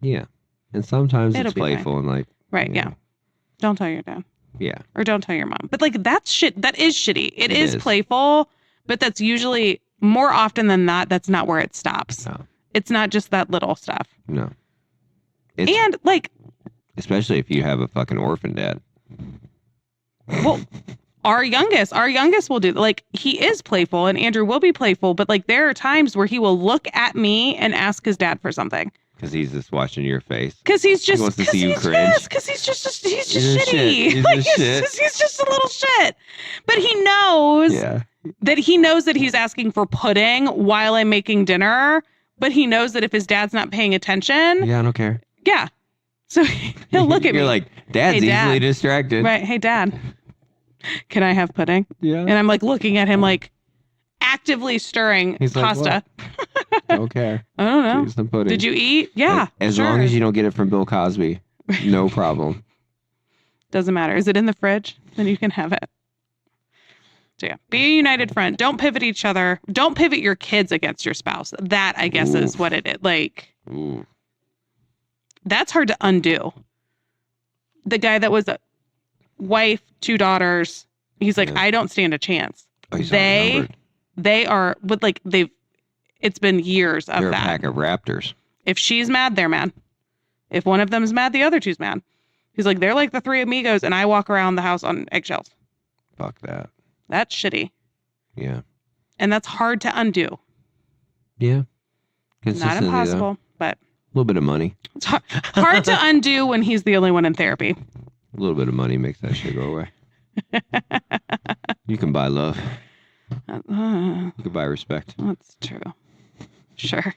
Yeah. And sometimes It'll it's be fine. playful and like, Right. you Yeah. know, Don't tell your dad. Yeah. Or don't tell your mom. But like that's shit. That is shitty. It It is is. playful, but that's usually more often than not, that's not where it stops. No. It's not just that little stuff. No. It's, And like, especially if you have a fucking orphan dad. well, our youngest will do, like, he is playful and Andrew will be playful, but like there are times where he will look at me and ask his dad for something. Because he's just watching your face. Cause he's just, wants to cause see you he's, cringe. yes, cause he's just He's a shitty. shit. He's Like, a shit. he's just a little shit. But he knows Yeah. that he's asking for pudding while I'm making dinner. But he knows that if his dad's not paying attention, Yeah, I don't care. yeah. So he'll look at me. You're like, Dad's Hey, Dad. easily distracted. Right. Hey, Dad, can I have pudding? Yeah. And I'm like looking at him like actively stirring He's like, pasta. don't care. I don't know. Choose the pudding. Did you eat? Yeah. As sure. long as you don't get it from Bill Cosby, no problem. Doesn't matter. Is it in the fridge? Then you can have it. So yeah, be a united front. Don't pivot each other. Don't pivot your kids against your spouse. That, I guess, is Oof. what it is. Like, Ooh. that's hard to undo. The guy that was a wife, 2 daughters, he's like, Yeah. I don't stand a chance. Oh, he's They outnumbered. They are, but like it's been years of They're a that. pack of raptors. If she's mad, they're mad. If one of them's mad, the other two's mad. He's like, they're like the 3 amigos, and I walk around the house on eggshells. Fuck that. That's shitty. Yeah. And that's hard to undo. Yeah. Not Consistently, impossible, though. but A little bit of money. it's hard to undo when he's the only one in therapy. A little bit of money makes that shit go away. You can buy love. You can buy respect. That's true. Sure.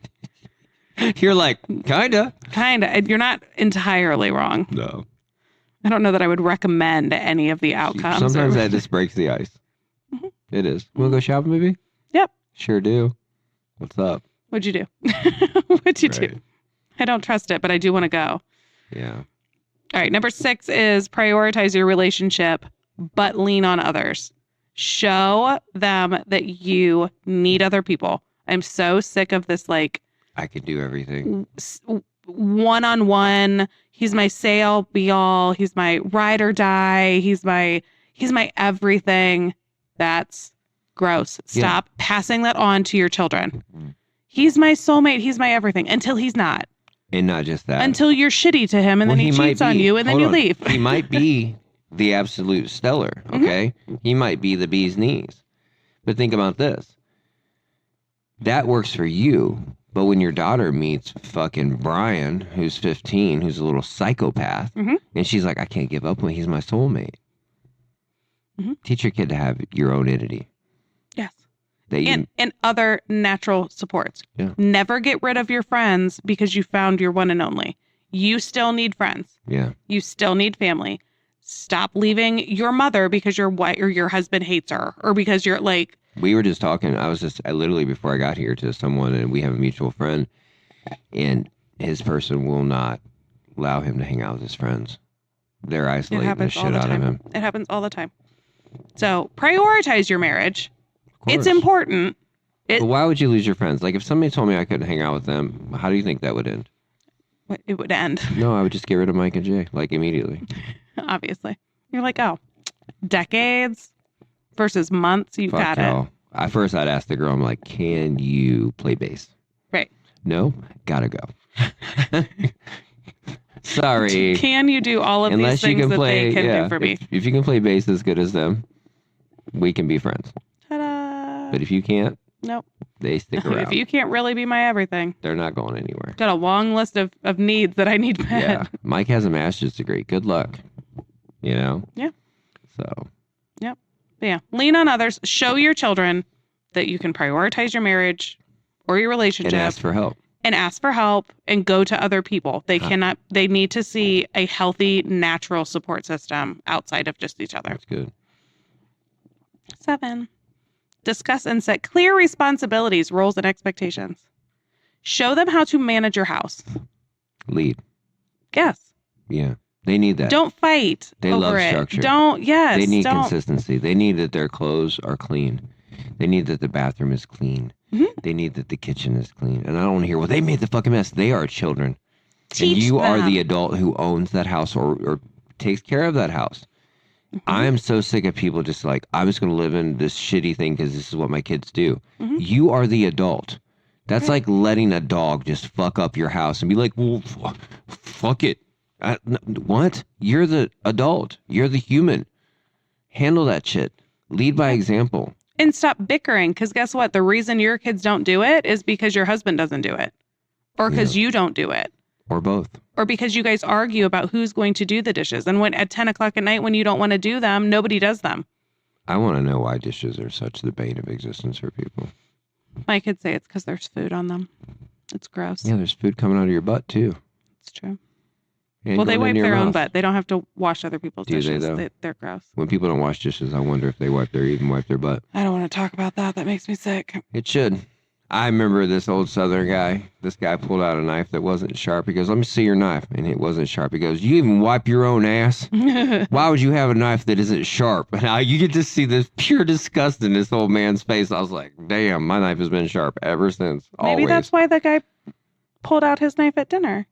You're like, kinda. Kind of. You're not entirely wrong. No. I don't know that I would recommend any of the outcomes. Sometimes that just breaks the ice. Mhm. It is. Want to go shopping, maybe? Yep. Sure do. What's up? What'd you do? What'd you do? Right. I don't trust it, but I do want to go. Yeah. All right. Number 6 is prioritize your relationship, but lean on others. Show them that you need other people. I'm so sick of this, like, I could do everything. one-on-one. He's my say all be all. He's my ride or die. He's my everything. That's gross. Stop passing that on to your children. Mhm. He's my soulmate. He's my everything until he's not. And not just that. Until you're shitty to him and Well, then he might cheats on be- you and then hold you on. leave. He might be the absolute stellar, Mm-hmm. okay? He might be the bee's knees. But think about this. That works for you, but when your daughter meets fucking Brian, who's 15, who's a little psychopath, Mhm. and she's like, I can't give up when he's my soulmate. Mhm. Teach your kid to have your own entity. Yes. That you, And other natural supports. Yeah. Never get rid of your friends because you found your one and only. You still need friends. yeah. You still need family. Stop leaving your mother because your wife or your husband hates her, or because you're like, We were just talking. I literally, before I got here, to someone, and we have a mutual friend, and his person will not allow him to hang out with his friends. They're it isolating the happens all shit the out of time. him. It happens all the time. So prioritize your marriage. Of It's course. important. But why would you lose your friends? Like, if somebody told me I couldn't hang out with them, how do you think that would end? It would end, No, I would just get rid of Mike and Jay, like, immediately. obviously. You're like, oh, decades versus months. You Fuck got it. hell. At first, I'd ask the girl, I'm like, can you play bass? Right. No? Gotta go. Sorry. Can you do all of Unless these you things can that play, they can yeah, do for me? if you can play bass as good as them, we can be friends. Ta-da. But if you can't, Nope. they stick around. If you can't really be my everything. They're not going anywhere. Got a long list of needs that I need met. Yeah. Mike has a master's degree. Good luck. You know? Yeah. So, But yeah. Lean on others. Show your children that you can prioritize your marriage or your relationship and ask for help. and ask for help and go to other people. They they need to see a healthy, natural support system outside of just each other. That's good. 7. Discuss and set clear responsibilities, roles, and expectations. Show them how to manage your house. Lead. Yes. Yeah. They need that. Don't fight They over love it. structure. Don't, yes. They need don't. consistency. They need that their clothes are clean. They need that the bathroom is clean. Mhm. They need that the kitchen is clean. And I don't want to hear, well, they made the fucking mess. They are children. Teach and you are them. the adult who owns that house or takes care of that house. Mhm. I am so sick of people just like, I'm just going to live in this shitty thing because this is what my kids do. Mhm. You are the adult. That's Right. like letting a dog just fuck up your house and be like, well, fuck it. What? You're the adult. You're the human. Handle that shit. Lead by example. And stop bickering, because guess what? The reason your kids don't do it is because your husband doesn't do it, or because you don't do it, Or both. or because you guys argue about who's going to do the dishes. And when at 10 o'clock at night, when you don't want to do them, nobody does them. I want to know why dishes are such the bane of existence for people. My kids say it's because there's food on them. It's gross. Yeah, there's food coming out of your butt too. It's true. And Well, they going wipe into your their own mouth. butt. They don't have to wash other people's Do they, dishes. though? They're gross. When people don't wash dishes, I wonder if they even wipe their butt. I don't want to talk about that. That makes me sick. It should. I remember this old Southern guy. This guy pulled out a knife that wasn't sharp. He goes, "Let me see your knife," and it wasn't sharp. He goes, "You even wipe your own ass? Why would you have a knife that isn't sharp?" And you get to see this pure disgust in this old man's face. I was like, "Damn, my knife has been sharp ever since." Maybe Always. that's why the guy pulled out his knife at dinner.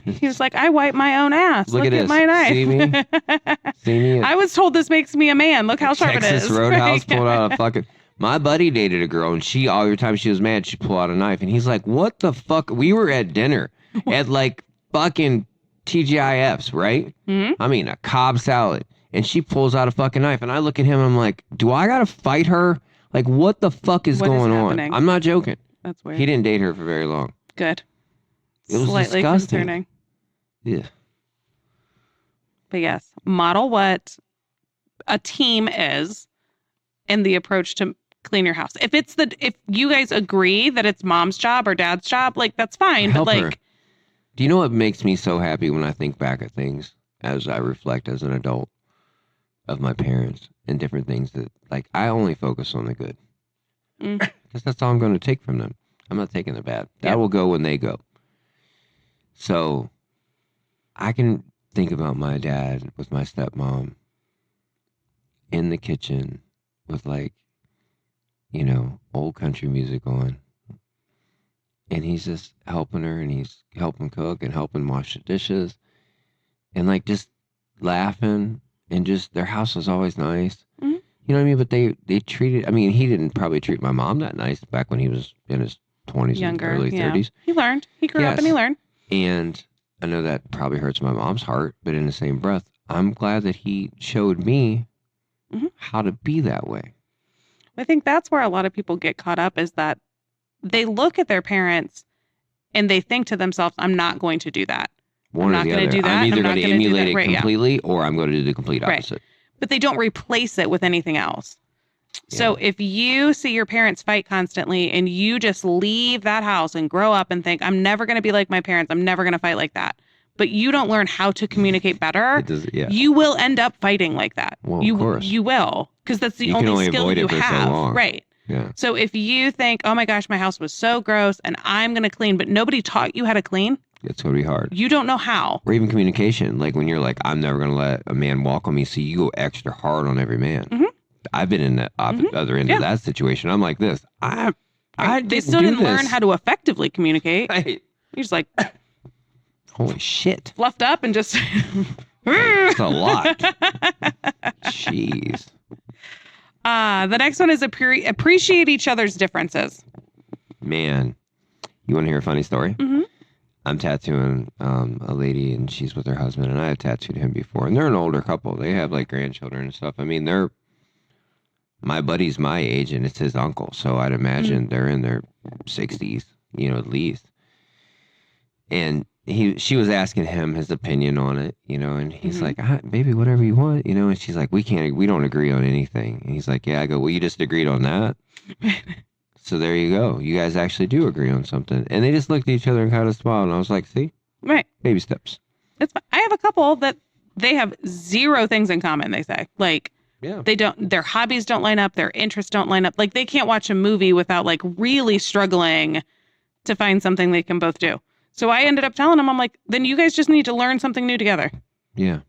He was like, "I wipe my own ass. Look Look at at this. my knife." See me? See me? I was told this makes me a man. Look how sharp Texas it is. Roadhouse pulled out a fucking. My buddy dated a girl, and she every time she was mad, she'd pull out a knife, and he's like, "What the fuck?" We were at dinner at like fucking TGIFs, right? Mhm. I mean, a Cobb salad, and she pulls out a fucking knife, and I look at him, I'm like, "Do I gotta fight her? Like, what the fuck is What is going on?" happening? I'm not joking. That's weird. He didn't date her for very long. Good. It was Slightly disgusting. concerning. Yeah. But yes, model what a team is and the approach to clean your house. If you guys agree that it's mom's job or dad's job, like that's fine. Help but her. like, Do you know what makes me so happy when I think back at things as I reflect as an adult of my parents and different things that, like, I only focus on the good. Mm. Because that's all I'm going to take from them. I'm not taking the bad. That Yeah. will go when they go. So I can think about my dad with my stepmom in the kitchen with, like, you know, old country music on. And he's just helping her, and he's helping cook and helping wash the dishes. And, like, just laughing. And just, their house was always nice. Mhm. You know what I mean? But they treated, I mean, he didn't probably treat my mom that nice back when he was in his 20s younger, and early yeah. 30s. He learned. He grew up and he Yes. learned. And I know that probably hurts my mom's heart, but in the same breath, I'm glad that he showed me Mhm. how to be that way. I think that's where a lot of people get caught up is that they look at their parents and they think to themselves, I'm not going to do that. One not or the gonna other. do that, I'm I'm either not going to gonna do emulate that. it Right, yeah. completely, or I'm going to do the complete Right. opposite. But they don't replace it with anything else. So if you see your parents fight constantly and you just leave that house and grow up and think, I'm never going to be like my parents, I'm never going to fight like that, but you don't learn how to communicate better, It does, yeah. you will end up fighting like that. Well, you, of course. You will, because that's the You can only only skill avoid you it for so have. long. Right. Yeah. So if you think, oh my gosh, my house was so gross and I'm going to clean, but nobody taught you how to clean, It's going to be hard. you don't know how. Or even communication. Like when you're like, I'm never going to let a man walk on me, so you go extra hard on every man. Mhm. I've been in the other end Yeah. of that situation. I'm like this. I They still didn't learn how to effectively communicate. Right. You're just like Holy shit. fluffed up and just. That's a lot. Jeez. The next one is appreciate each other's differences. Man. You want to hear a funny story? Mhm. I'm tattooing a lady, and she's with her husband, and I had tattooed him before. And they're an older couple. They have like grandchildren and stuff. I mean, my buddy's my age, and it's his uncle. So I'd imagine they're in their 60s, you know, at least. And she was asking him his opinion on it, you know, and he's like, baby, whatever you want, you know. And she's like, we don't agree on anything. And he's like, yeah. I go, well, you just agreed on that. So there you go. You guys actually do agree on something. And they just looked at each other and kind of smiled. And I was like, see, Right. baby steps. I have a couple that they have zero things in common. They say like Yeah. their hobbies don't line up, their interests don't line up. Like they can't watch a movie without like really struggling to find something they can both do. So I ended up telling them, I'm like, then you guys just need to learn something new together. Yeah.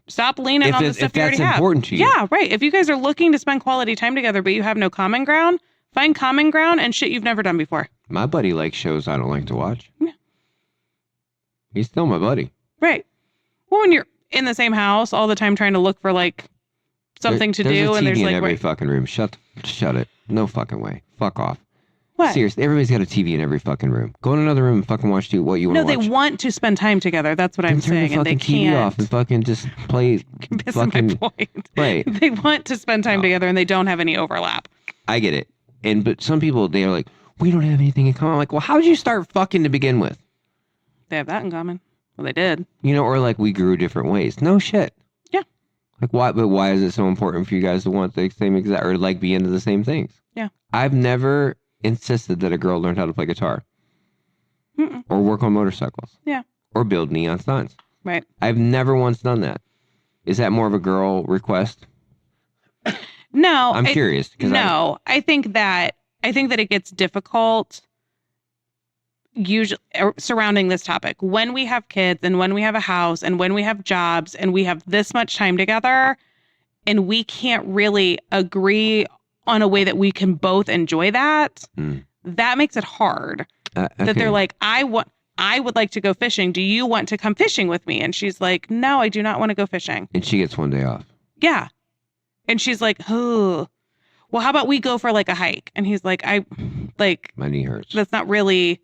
Stop leaning on the stuff you already have. If that's important to you. Yeah, right. If you guys are looking to spend quality time together, but you have no common ground, find common ground and shit you've never done before. My buddy likes shows I don't like to watch. Yeah. He's still my buddy. Right. Well, when you're in the same house all the time trying to look for like something to There's do, a TV and there's in like every right, fucking room. Shut it. No fucking way. Fuck off. what? Seriously, everybody's got a TV in every fucking room. Go in another room and fucking watch what you want No, to they watch. want to spend time together. That's what I'm Then turn saying, the and they fucking TV can't. off and fucking just play. That's fucking my point. right. They want to spend time No. together, and they don't have any overlap. I get it. But some people, they are like, we don't have anything in common. I'm like, well, how did you start fucking to begin with? They have that in common. Well, they did. You know, or like we grew different ways. No shit. Yeah. Like why? But why is it so important for you guys to want the same exact or like be into the same things? Yeah. I've never insisted that a girl learn how to play guitar Mm-mm. or work on motorcycles. Yeah. Or build neon signs. Right. I've never once done that. Is that more of a girl request? No. I'm curious. 'Cause No, I think that I think that it gets difficult usually surrounding this topic when we have kids and when we have a house and when we have jobs and we have this much time together and we can't really agree on a way that we can both enjoy that. That makes it hard. That they're like, I would like to go fishing. Do you want to come fishing with me? And she's like, no, I do not want to go fishing. And she gets one day off. Yeah. And she's like, oh, well, how about we go for like a hike? And he's like, My knee hurts. that's not really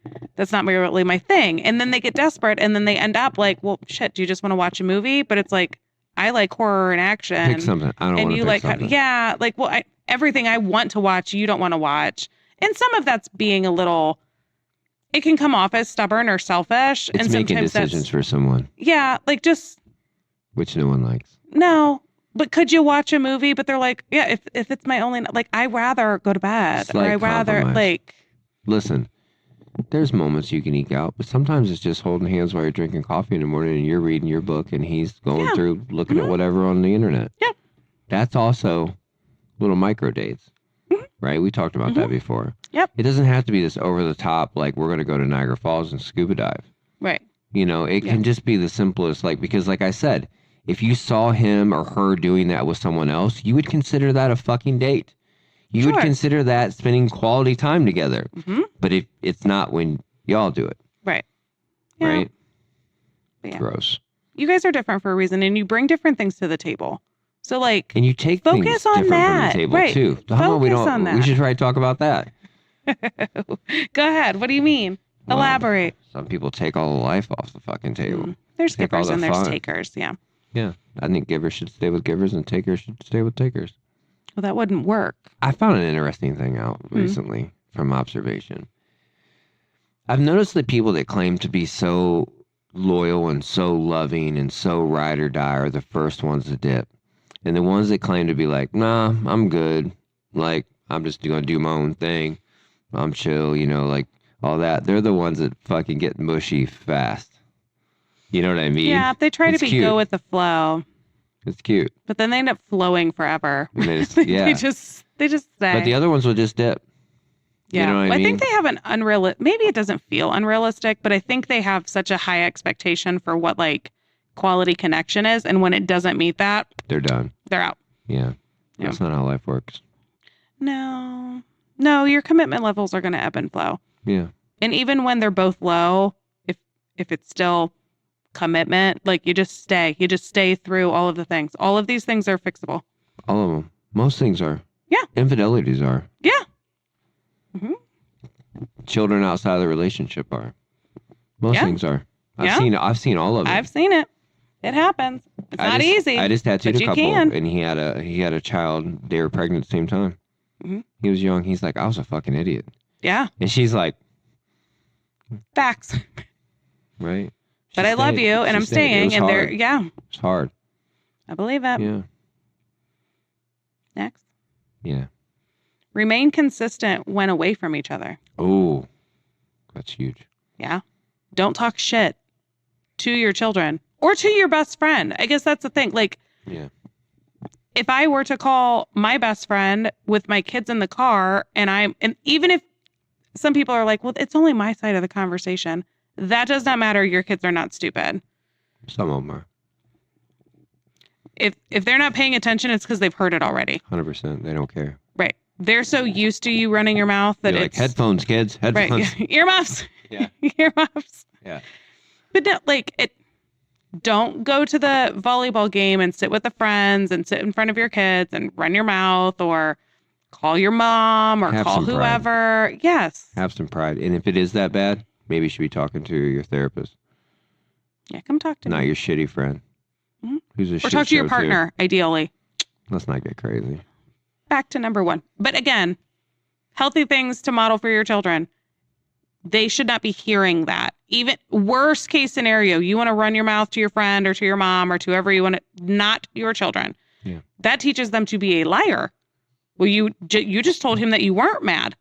my thing. And then they get desperate and then they end up like, well, shit, do you just want to watch a movie? But it's like, I like horror and action. Pick something. I don't And want to you pick like, something. yeah, like, well, everything I want to watch, you don't want to watch. And some of that's being a little, it can come off as stubborn or selfish. It's and making sometimes decisions for someone, yeah, like just, which no one likes. no. But could you watch a movie? But they're like, yeah, if it's my only, like, I'd rather go to bed. Slight or I'd rather, compromise. like, Listen, there's moments you can eke out, but sometimes it's just holding hands while you're drinking coffee in the morning and you're reading your book and he's going Yeah. through looking at whatever on the internet. Yeah. That's also little micro dates, right? We talked about that before. Yep. It doesn't have to be this over the top, like we're going to go to Niagara Falls and scuba dive. right. You know, it Yeah. can just be the simplest, like, because like I said, if you saw him or her doing that with someone else, you would consider that a fucking date. You would Sure. consider that spending quality time together. Mm-hmm. But it's not when y'all do it, Right. Yeah. right? Yeah. Gross. You guys are different for a reason and you bring different things to the table. So, like, And you take Focus things on different that. from the table Right. too. So how about we Focus don't? on We that. should try to talk about that. go ahead. What do you mean? Well, Elaborate. Some people take all the life off the fucking table. There's Take all givers the and there's fun. takers. Yeah. Yeah, I think givers should stay with givers and takers should stay with takers. Well, that wouldn't work. I found an interesting thing out recently from observation. I've noticed that people that claim to be so loyal and so loving and so ride or die are the first ones to dip. And the ones that claim to be like, nah, I'm good. Like, I'm just going to do my own thing. I'm chill, you know, like all that. They're the ones that fucking get mushy fast. You know what I mean? Yeah. They try It's to cute. go with the flow, It's cute. but then they end up flowing forever. And they just- they yeah. just stay. But the other ones will just dip. Yeah. You know what I Well, I mean? think they have an unrealistic, maybe it doesn't feel unrealistic, but I think they have such a high expectation for what like quality connection is. And when it doesn't meet that, They're done. they're out. Yeah. Yeah. That's not how life works. No, your commitment levels are going to ebb and flow. Yeah. And even when they're both low, if it's still commitment, like you just stay through all of the things. All of these things are fixable. All of them. Most things are. Yeah. Infidelities are. Yeah. Mm-hmm. Children outside of the relationship are. Most Yeah. things are. Yeah. I've seen all of it. I've seen it. It happens. It's not easy. I just tattooed but a you couple, can. and he had a child. They were pregnant at the same time. Mhm. He was young. He's like, I was a fucking idiot, Yeah. and she's like, Facts. right. But I love you and I'm It staying was and hard. they're, yeah, It's hard. I believe it. Yeah. Next. Yeah. Remain consistent when away from each other. Oh, that's huge. Yeah. Don't talk shit to your children or to your best friend. I guess that's the thing. Like, Yeah. if I were to call my best friend with my kids in the car and even if some people are like, well, it's only my side of the conversation. That does not matter. Your kids are not stupid. Some of them are. If they're not paying attention, it's because they've heard it already. 100%. They don't care. Right. They're so used to you running your mouth that You're like it's headphones, kids. right. Headphones. Earmuffs. Yeah. Earmuffs. Yeah. But no, like it. Don't go to the volleyball game and sit with the friends and sit in front of your kids and run your mouth or call your mom or Have call some pride. whoever. Yes. Have some pride. And if it is that bad, maybe you should be talking to your therapist, Yeah. Come talk to not me. your shitty friend. Mhm. Who's a Or shit talk to your show, too. partner, ideally. Let's not get crazy. Back to number one. But again, healthy things to model for your children. They should not be hearing that. Even worst case scenario, you want to run your mouth to your friend or to your mom or to whoever you want to, not your children. Yeah. That teaches them to be a liar. Well, you just told him that you weren't mad.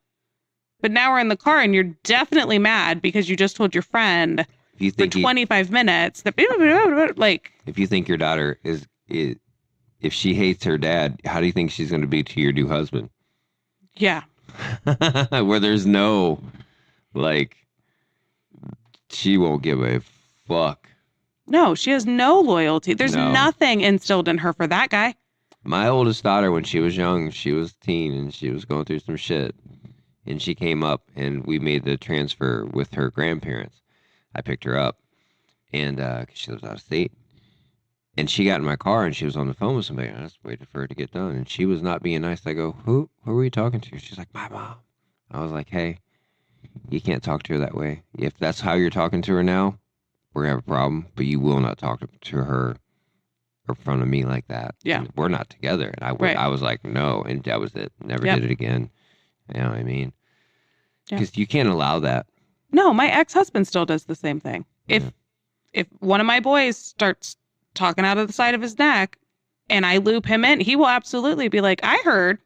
But now we're in the car and you're definitely mad because you just told your friend If you for think 25 minutes that like, if you think your daughter is if she hates her dad, how do you think she's going to be to your new husband? yeah. where there's no, like, she won't give a fuck. No, she has no loyalty. There's No. nothing instilled in her for that guy. My oldest daughter, when she was young, she was a teen and she was going through some shit. And she came up and we made the transfer with her grandparents. I picked her up and 'cause she lives out of state. And she got in my car and she was on the phone with somebody. And I just waited for her to get done. And she was not being nice. I go, who were you talking to? She's like, my mom. I was like, hey, you can't talk to her that way. If that's how you're talking to her now, we're going to have a problem. But you will not talk to her in front of me like that. Yeah. And we're not together. And Right. I was like, no. And that was it. Never Yep. did it again. You know what I mean? Yeah. Because you can't allow that. No, my ex-husband still does the same thing. Yeah. If one of my boys starts talking out of the side of his neck and I loop him in, he will absolutely be like, I heard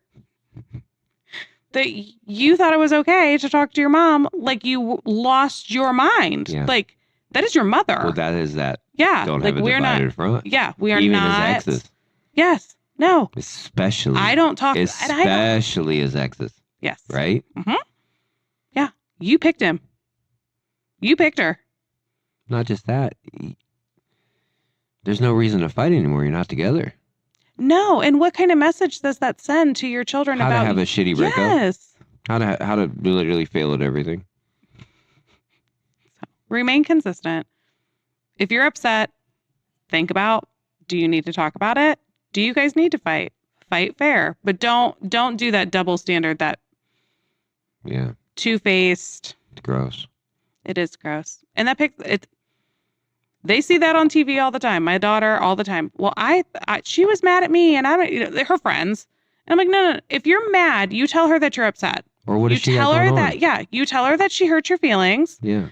that you thought it was okay to talk to your mom like you lost your mind. Yeah. Like, that is your mother. Well, that is that. Yeah. Don't like have a we're not. divided front. Yeah, we are Even not. as exes. Yes. No. Especially. I don't talk. And I don't. Especially as exes. Yes. Right? Yeah. You picked him. You picked her. Not just that. There's no reason to fight anymore. You're not together. No. And what kind of message does that send to your children How about to have a shitty breakup. Yes. How to literally fail at everything. Remain consistent. If you're upset, think about, do you need to talk about it? Do you guys need to fight? Fight fair, but don't do that double standard, that Yeah. two-faced. It's gross. It is gross. And that they see that on TV all the time. My daughter all the time. Well, she was mad at me and I don't, they're her friends. And I'm like, no. If you're mad, you tell her that you're upset. Or what You does she tell got her going that, on? yeah, you tell her that she hurt your feelings. Yeah.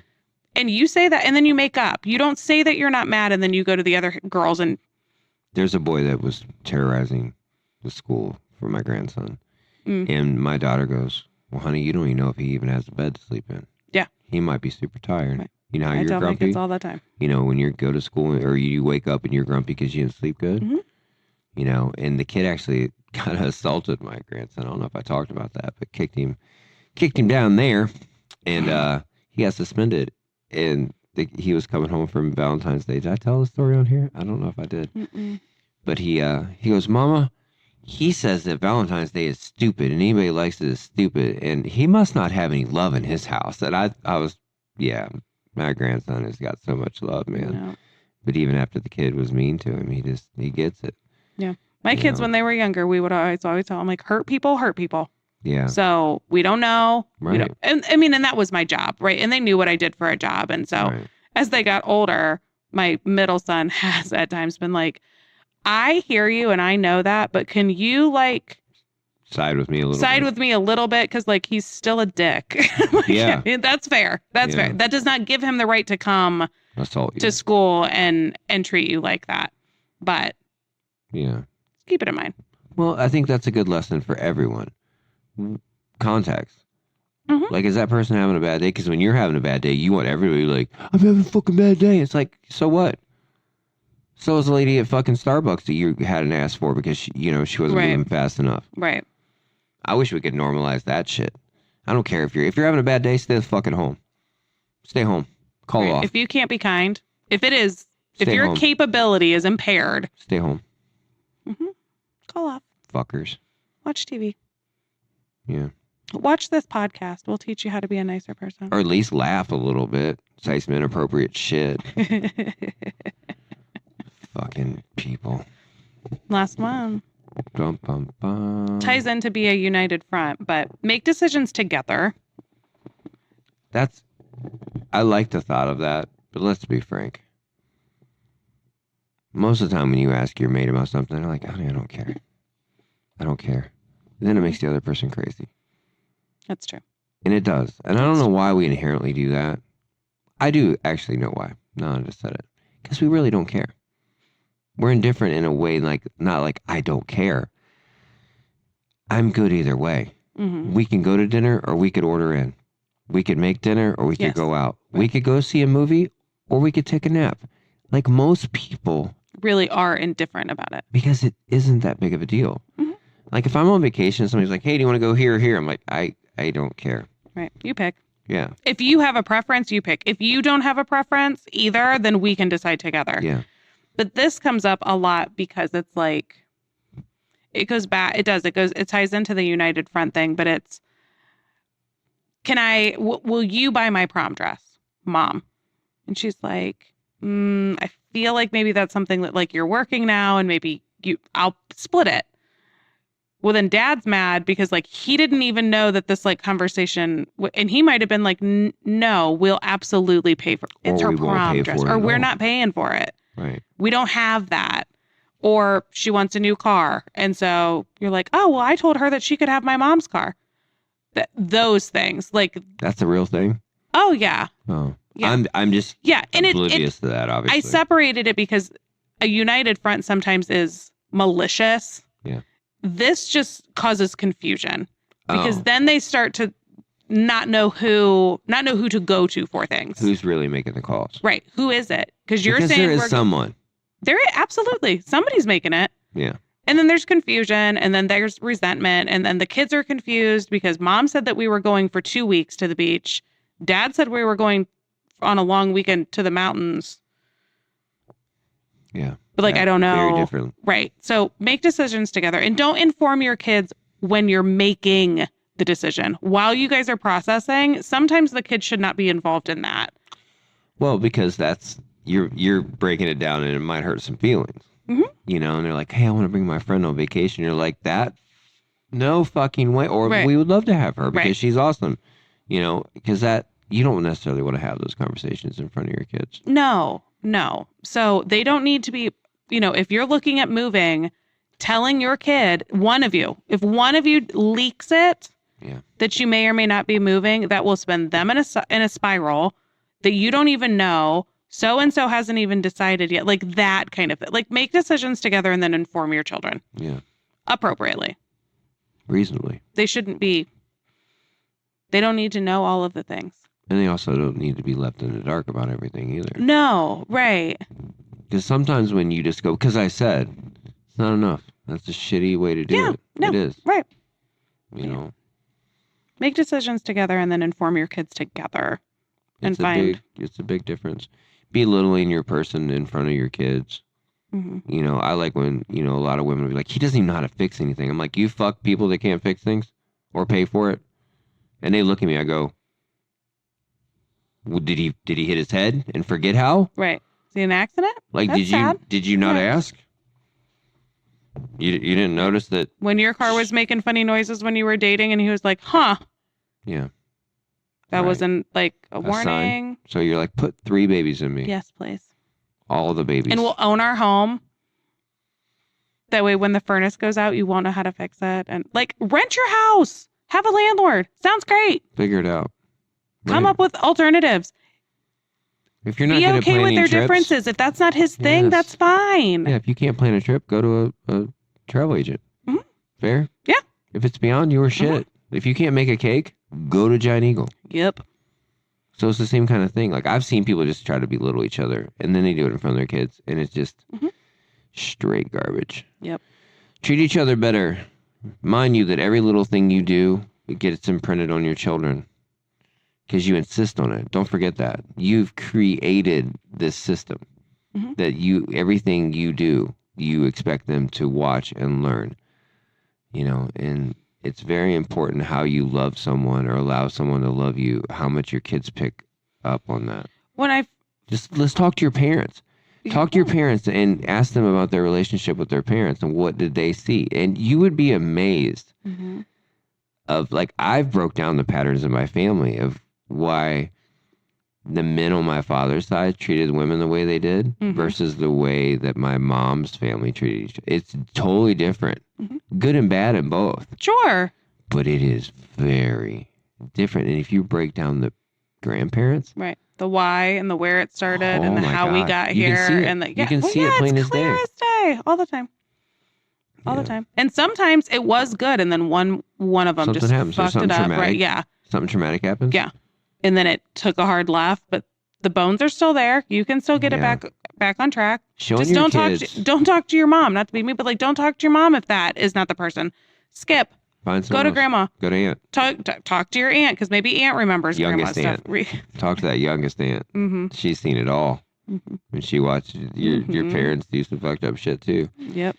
And you say that, and then you make up. You don't say that you're not mad, and then you go to the other girls and There's a boy that was terrorizing the school for my grandson. Mm. And my daughter goes, well, honey, you don't even know if he even has a bed to sleep in. Yeah. He might be super tired. Right. You know how I you're tell my grumpy? kids all the time. You know, when you go to school or you wake up and you're grumpy because you didn't sleep good. Mhm. You know, and the kid actually kind of assaulted my grandson. I don't know if I talked about that, but kicked him down there, and he got suspended. And he was coming home from Valentine's Day. Did I tell the story on here? I don't know if I did. Mm-mm. But he goes, Mama, he says that Valentine's Day is stupid and anybody likes it is stupid. And he must not have any love in his house. And I was, yeah, my grandson has got so much love, man. No. But even after the kid was mean to him, he gets it. My You kids, know. when they were younger, we would always tell them, like, hurt people. Yeah. So we don't know. We Right. don't, and I mean, and that was my job, right? And they knew what I did for a job. And so Right. as they got older, my middle son has at times been like, I hear you and I know that, but can you like Side with me a little side bit. with me a little bit? Because like he's still a dick. Like, Yeah. That's fair. That's Yeah. fair. That does not give him the right to come Assault you. to school and treat you like that. But Yeah. keep it in mind. Well, I think that's a good lesson for everyone. Context. Mhm. Like, is that person having a bad day? Because when you're having a bad day, you want everybody like, I'm having a fucking bad day. It's like, so what? So was the lady at fucking Starbucks that you had an ass for because she wasn't Right. moving fast enough. Right. I wish we could normalize that shit. I don't care if you're having a bad day, stay the fucking home. Stay home. Call Right. off. If you can't be kind, if Stay your home. capability is impaired, Stay home. call off. Fuckers. Watch TV. Yeah. Watch this podcast. We'll teach you how to be a nicer person. Or at least laugh a little bit. Say some inappropriate shit. Fucking people. Last one. Bum, bum, bum. Ties into be a united front, but make decisions together. I like the thought of that, but let's be frank. Most of the time when you ask your mate about something, they're like, honey, I don't care. I don't care. And then it makes the other person crazy. That's true. And it does. And I don't know why we inherently do that. I do actually know why. No, I just said it. Because we really don't care. We're indifferent in a way, like, not like I don't care. I'm good either way. Hmm. We can go to dinner or we could order in. We could make dinner or we could Yes. go out. We could go see a movie or we could take a nap. Like most people, Really are indifferent about it. because it isn't that big of a deal. Mhm. Like if I'm on vacation and somebody's like, hey, do you want to go here or here? I'm like, I don't care. Right. You pick. Yeah. If you have a preference, you pick. If you don't have a preference either, then we can decide together. Yeah. But this comes up a lot because it's like, it goes back. It ties into the United Front thing, but it's, will you buy my prom dress, Mom? And she's like, I feel like maybe that's something that like you're working now and maybe I'll split it. Well, then Dad's mad because like he didn't even know that this like conversation, and he might have been like, no, we'll absolutely pay for it. It's her prom dress, or we're not paying for it. Right. We don't have that. Or she wants a new car. And so you're like, oh, well, I told her that she could have my mom's car. Those things like. That's the real thing? Oh, yeah. Oh, yeah. I'm just oblivious to that, obviously. I separated it because a United Front sometimes is malicious. Yeah. This just causes confusion because then they start to not know who to go to for things. Who's really making the calls? Right. Who is it? Because saying there is someone. There is absolutely somebody's making it. Yeah. And then there's confusion, and then there's resentment, and then the kids are confused because Mom said that we were going for 2 weeks to the beach. Dad said we were going on a long weekend to the mountains. Yeah. But like, I don't know. Very different. Right. So make decisions together and don't inform your kids when you're making the decision. While you guys are processing, sometimes the kids should not be involved in that. Well, because you're breaking it down and it might hurt some feelings. Mm-hmm. You know, and they're like, hey, I want to bring my friend on vacation. You're like, that? No fucking way. Or we would love to have her because she's awesome. You know, because you don't necessarily want to have those conversations in front of your kids. No. So they don't need to be, if you're looking at moving, telling your kid, if one of you leaks it, that you may or may not be moving, that will spend them in a spiral that you don't even know. So-and-so hasn't even decided yet. Like that kind of thing. Like make decisions together and then inform your children. Yeah. Appropriately. Reasonably. They don't need to know all of the things. And they also don't need to be left in the dark about everything either. No, right. Because sometimes when you just go, because I said, it's not enough. That's a shitty way to do it. No, it is. Right. You know. Make decisions together and then inform your kids together. It's a big difference. Belittling your person in front of your kids. Mm-hmm. You know, I like when, a lot of women will be like, he doesn't even know how to fix anything. I'm like, you fuck people that can't fix things or pay for it. And they look at me, I go, well, did he hit his head and forget how? Right. Is he an accident? Like, That's did you not ask? You didn't notice that? When your car was making funny noises when you were dating and he was like, huh. Yeah. That wasn't like a warning. Sign. So you're like, put 3 babies in me. Yes, please. All the babies. And we'll own our home. That way when the furnace goes out, you won't know how to fix it. And like, rent your house. Have a landlord. Sounds great. Figure it out. Come up with alternatives. If you're not be good okay at with their trips, differences. If that's not his thing, that's fine. Yeah, if you can't plan a trip, go to a travel agent. Mm-hmm. Fair? Yeah. If it's beyond your shit. If you can't make a cake, go to Giant Eagle. Yep. So it's the same kind of thing. Like I've seen people just try to belittle each other and then they do it in front of their kids and it's just straight garbage. Yep. Treat each other better. Mind you that every little thing you do, it gets imprinted on your children. Because you insist on it. Don't forget that. You've created this system that everything you do, you expect them to watch and learn. And it's very important how you love someone or allow someone to love you, how much your kids pick up on that. Let's talk to your parents. Talk to your parents and ask them about their relationship with their parents and what did they see. And you would be amazed of, like, I've broke down the patterns in my family of why the men on my father's side treated women the way they did versus the way that my mom's family treated each other. It's totally different. Good and bad in both. Sure. But it is very different. And if you break down the grandparents. Right. The why and the where it started and the how we got here. And you can see it plain as day. All the time. All the time. And sometimes it was good and then one of them something just happens. fucked it up. Traumatic. Right. Yeah. Something traumatic happens. Yeah. And then it took a hard left, but the bones are still there. You can still get it back on track. Showing just your don't kids. don't talk to your mom, not to be me, but like don't talk to your mom if that is not the person. Skip. Find Go someone to else. grandma. Go to aunt. Talk to your aunt because maybe aunt remembers Youngest grandma stuff. Talk to that youngest aunt. Mm-hmm. She's seen it all. Mm-hmm. When she watched your Mhm. parents do some fucked up shit too. Yep.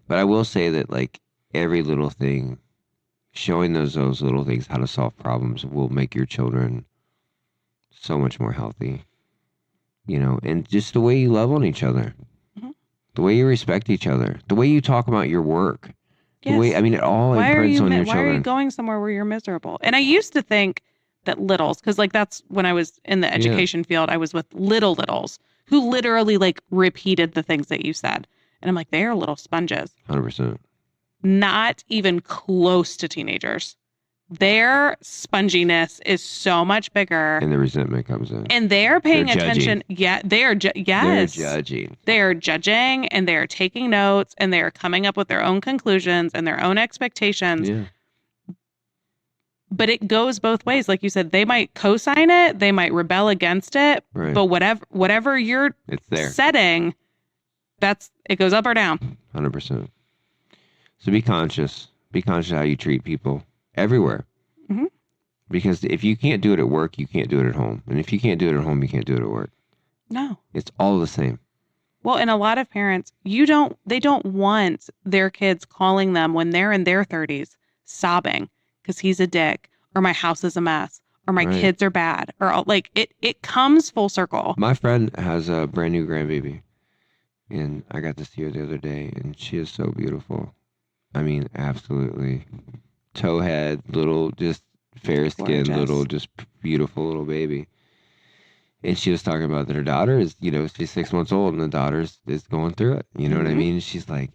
But I will say that like every little thing, showing those little things how to solve problems will make your children so much more healthy. You know, and just the way you love on each other, Mhm. the way you respect each other, the way you talk about your work. The Yes. way, I mean, it all why are imprints you on your why are you children. going somewhere where you're miserable? And I used to think that littles, because like that's when I was in the education field, I was with littles who literally like repeated the things that you said. And I'm like, they are little sponges. 100%. Not even close to teenagers. Their sponginess is so much bigger. And the resentment comes in. And they're paying They're attention. Yeah, they are. Yes. They're judging. They are judging and they are taking notes and they are coming up with their own conclusions and their own expectations. Yeah. But it goes both ways. Like you said, they might co-sign it, they might rebel against it, Right. but whatever you're It's there. setting, it goes up or down. 100%. So be conscious. Be conscious how you treat people everywhere. Mhm. Because if you can't do it at work, you can't do it at home. And if you can't do it at home, you can't do it at work. No. It's all the same. Well, and a lot of parents, they don't want their kids calling them when they're in their 30s sobbing because he's a dick or my house is a mess or my Right. kids are bad or like it comes full circle. My friend has a brand new grandbaby. And I got to see her the other day. And she is so beautiful. I mean, absolutely. Towhead, little, just fair skinned, Gorgeous. little, just beautiful little baby. And she was talking about that her daughter is, she's 6 months old and the daughter is going through it. You know what I Mhm. mean? She's like,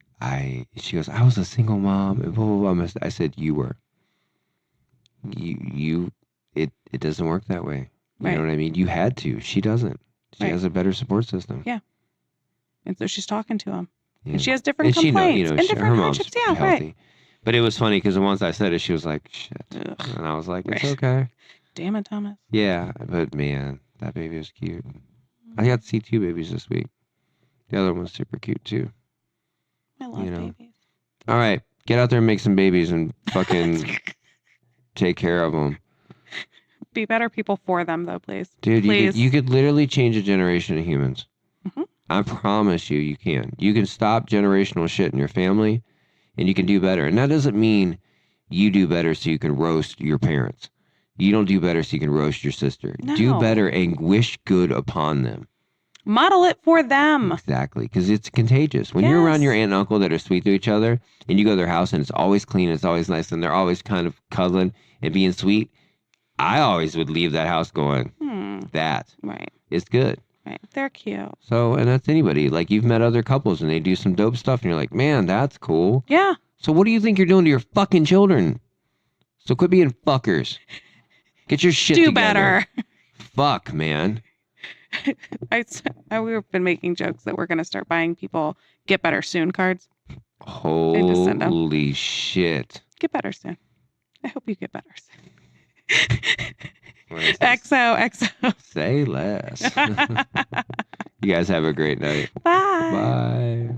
she goes, I was a single mom and blah, blah, blah. I said, you were. It doesn't work that way. You Right. know what I mean? You had to. She doesn't. She Right. has a better support system. Yeah. And so she's talking to him. Yeah. And she has different And she complaints and her different mom's hardships. Yeah, healthy. right. But it was funny because once I said it, she was like, shit. Ugh. And I was like, it's Right. okay. Damn it, Thomas. Yeah, but man, that baby was cute. I got to see 2 babies this week. The other one was super cute too. I love You know. babies. All right, get out there and make some babies and fucking take care of them. Be better people for them, though, please. Dude, Please. you could literally change a generation of humans. Mhm. I promise you can. You can stop generational shit in your family and you can do better. And that doesn't mean you do better so you can roast your parents. You don't do better so you can roast your sister. Do No. better and wish good upon them. Model it for them. Exactly, because it's contagious. When you're around Yes. your aunt and uncle that are sweet to each other, and you go to their house and it's always clean, it's always nice, and they're always kind of cuddling and being sweet, I always would leave that house going, that Right. is good. Right. They're cute. So, and that's anybody. Like, you've met other couples and they do some dope stuff, and you're like, man, that's cool. Yeah. So what do you think you're doing to your fucking children? So quit being fuckers. Get your shit Do together. better. Fuck, man. We've been making jokes that we're going to start buying people Get Better Soon cards. just send 'em. Holy shit. Get better soon. I hope you get better soon. What is this? XOXO. Say less. You guys have a great night. Bye. Bye.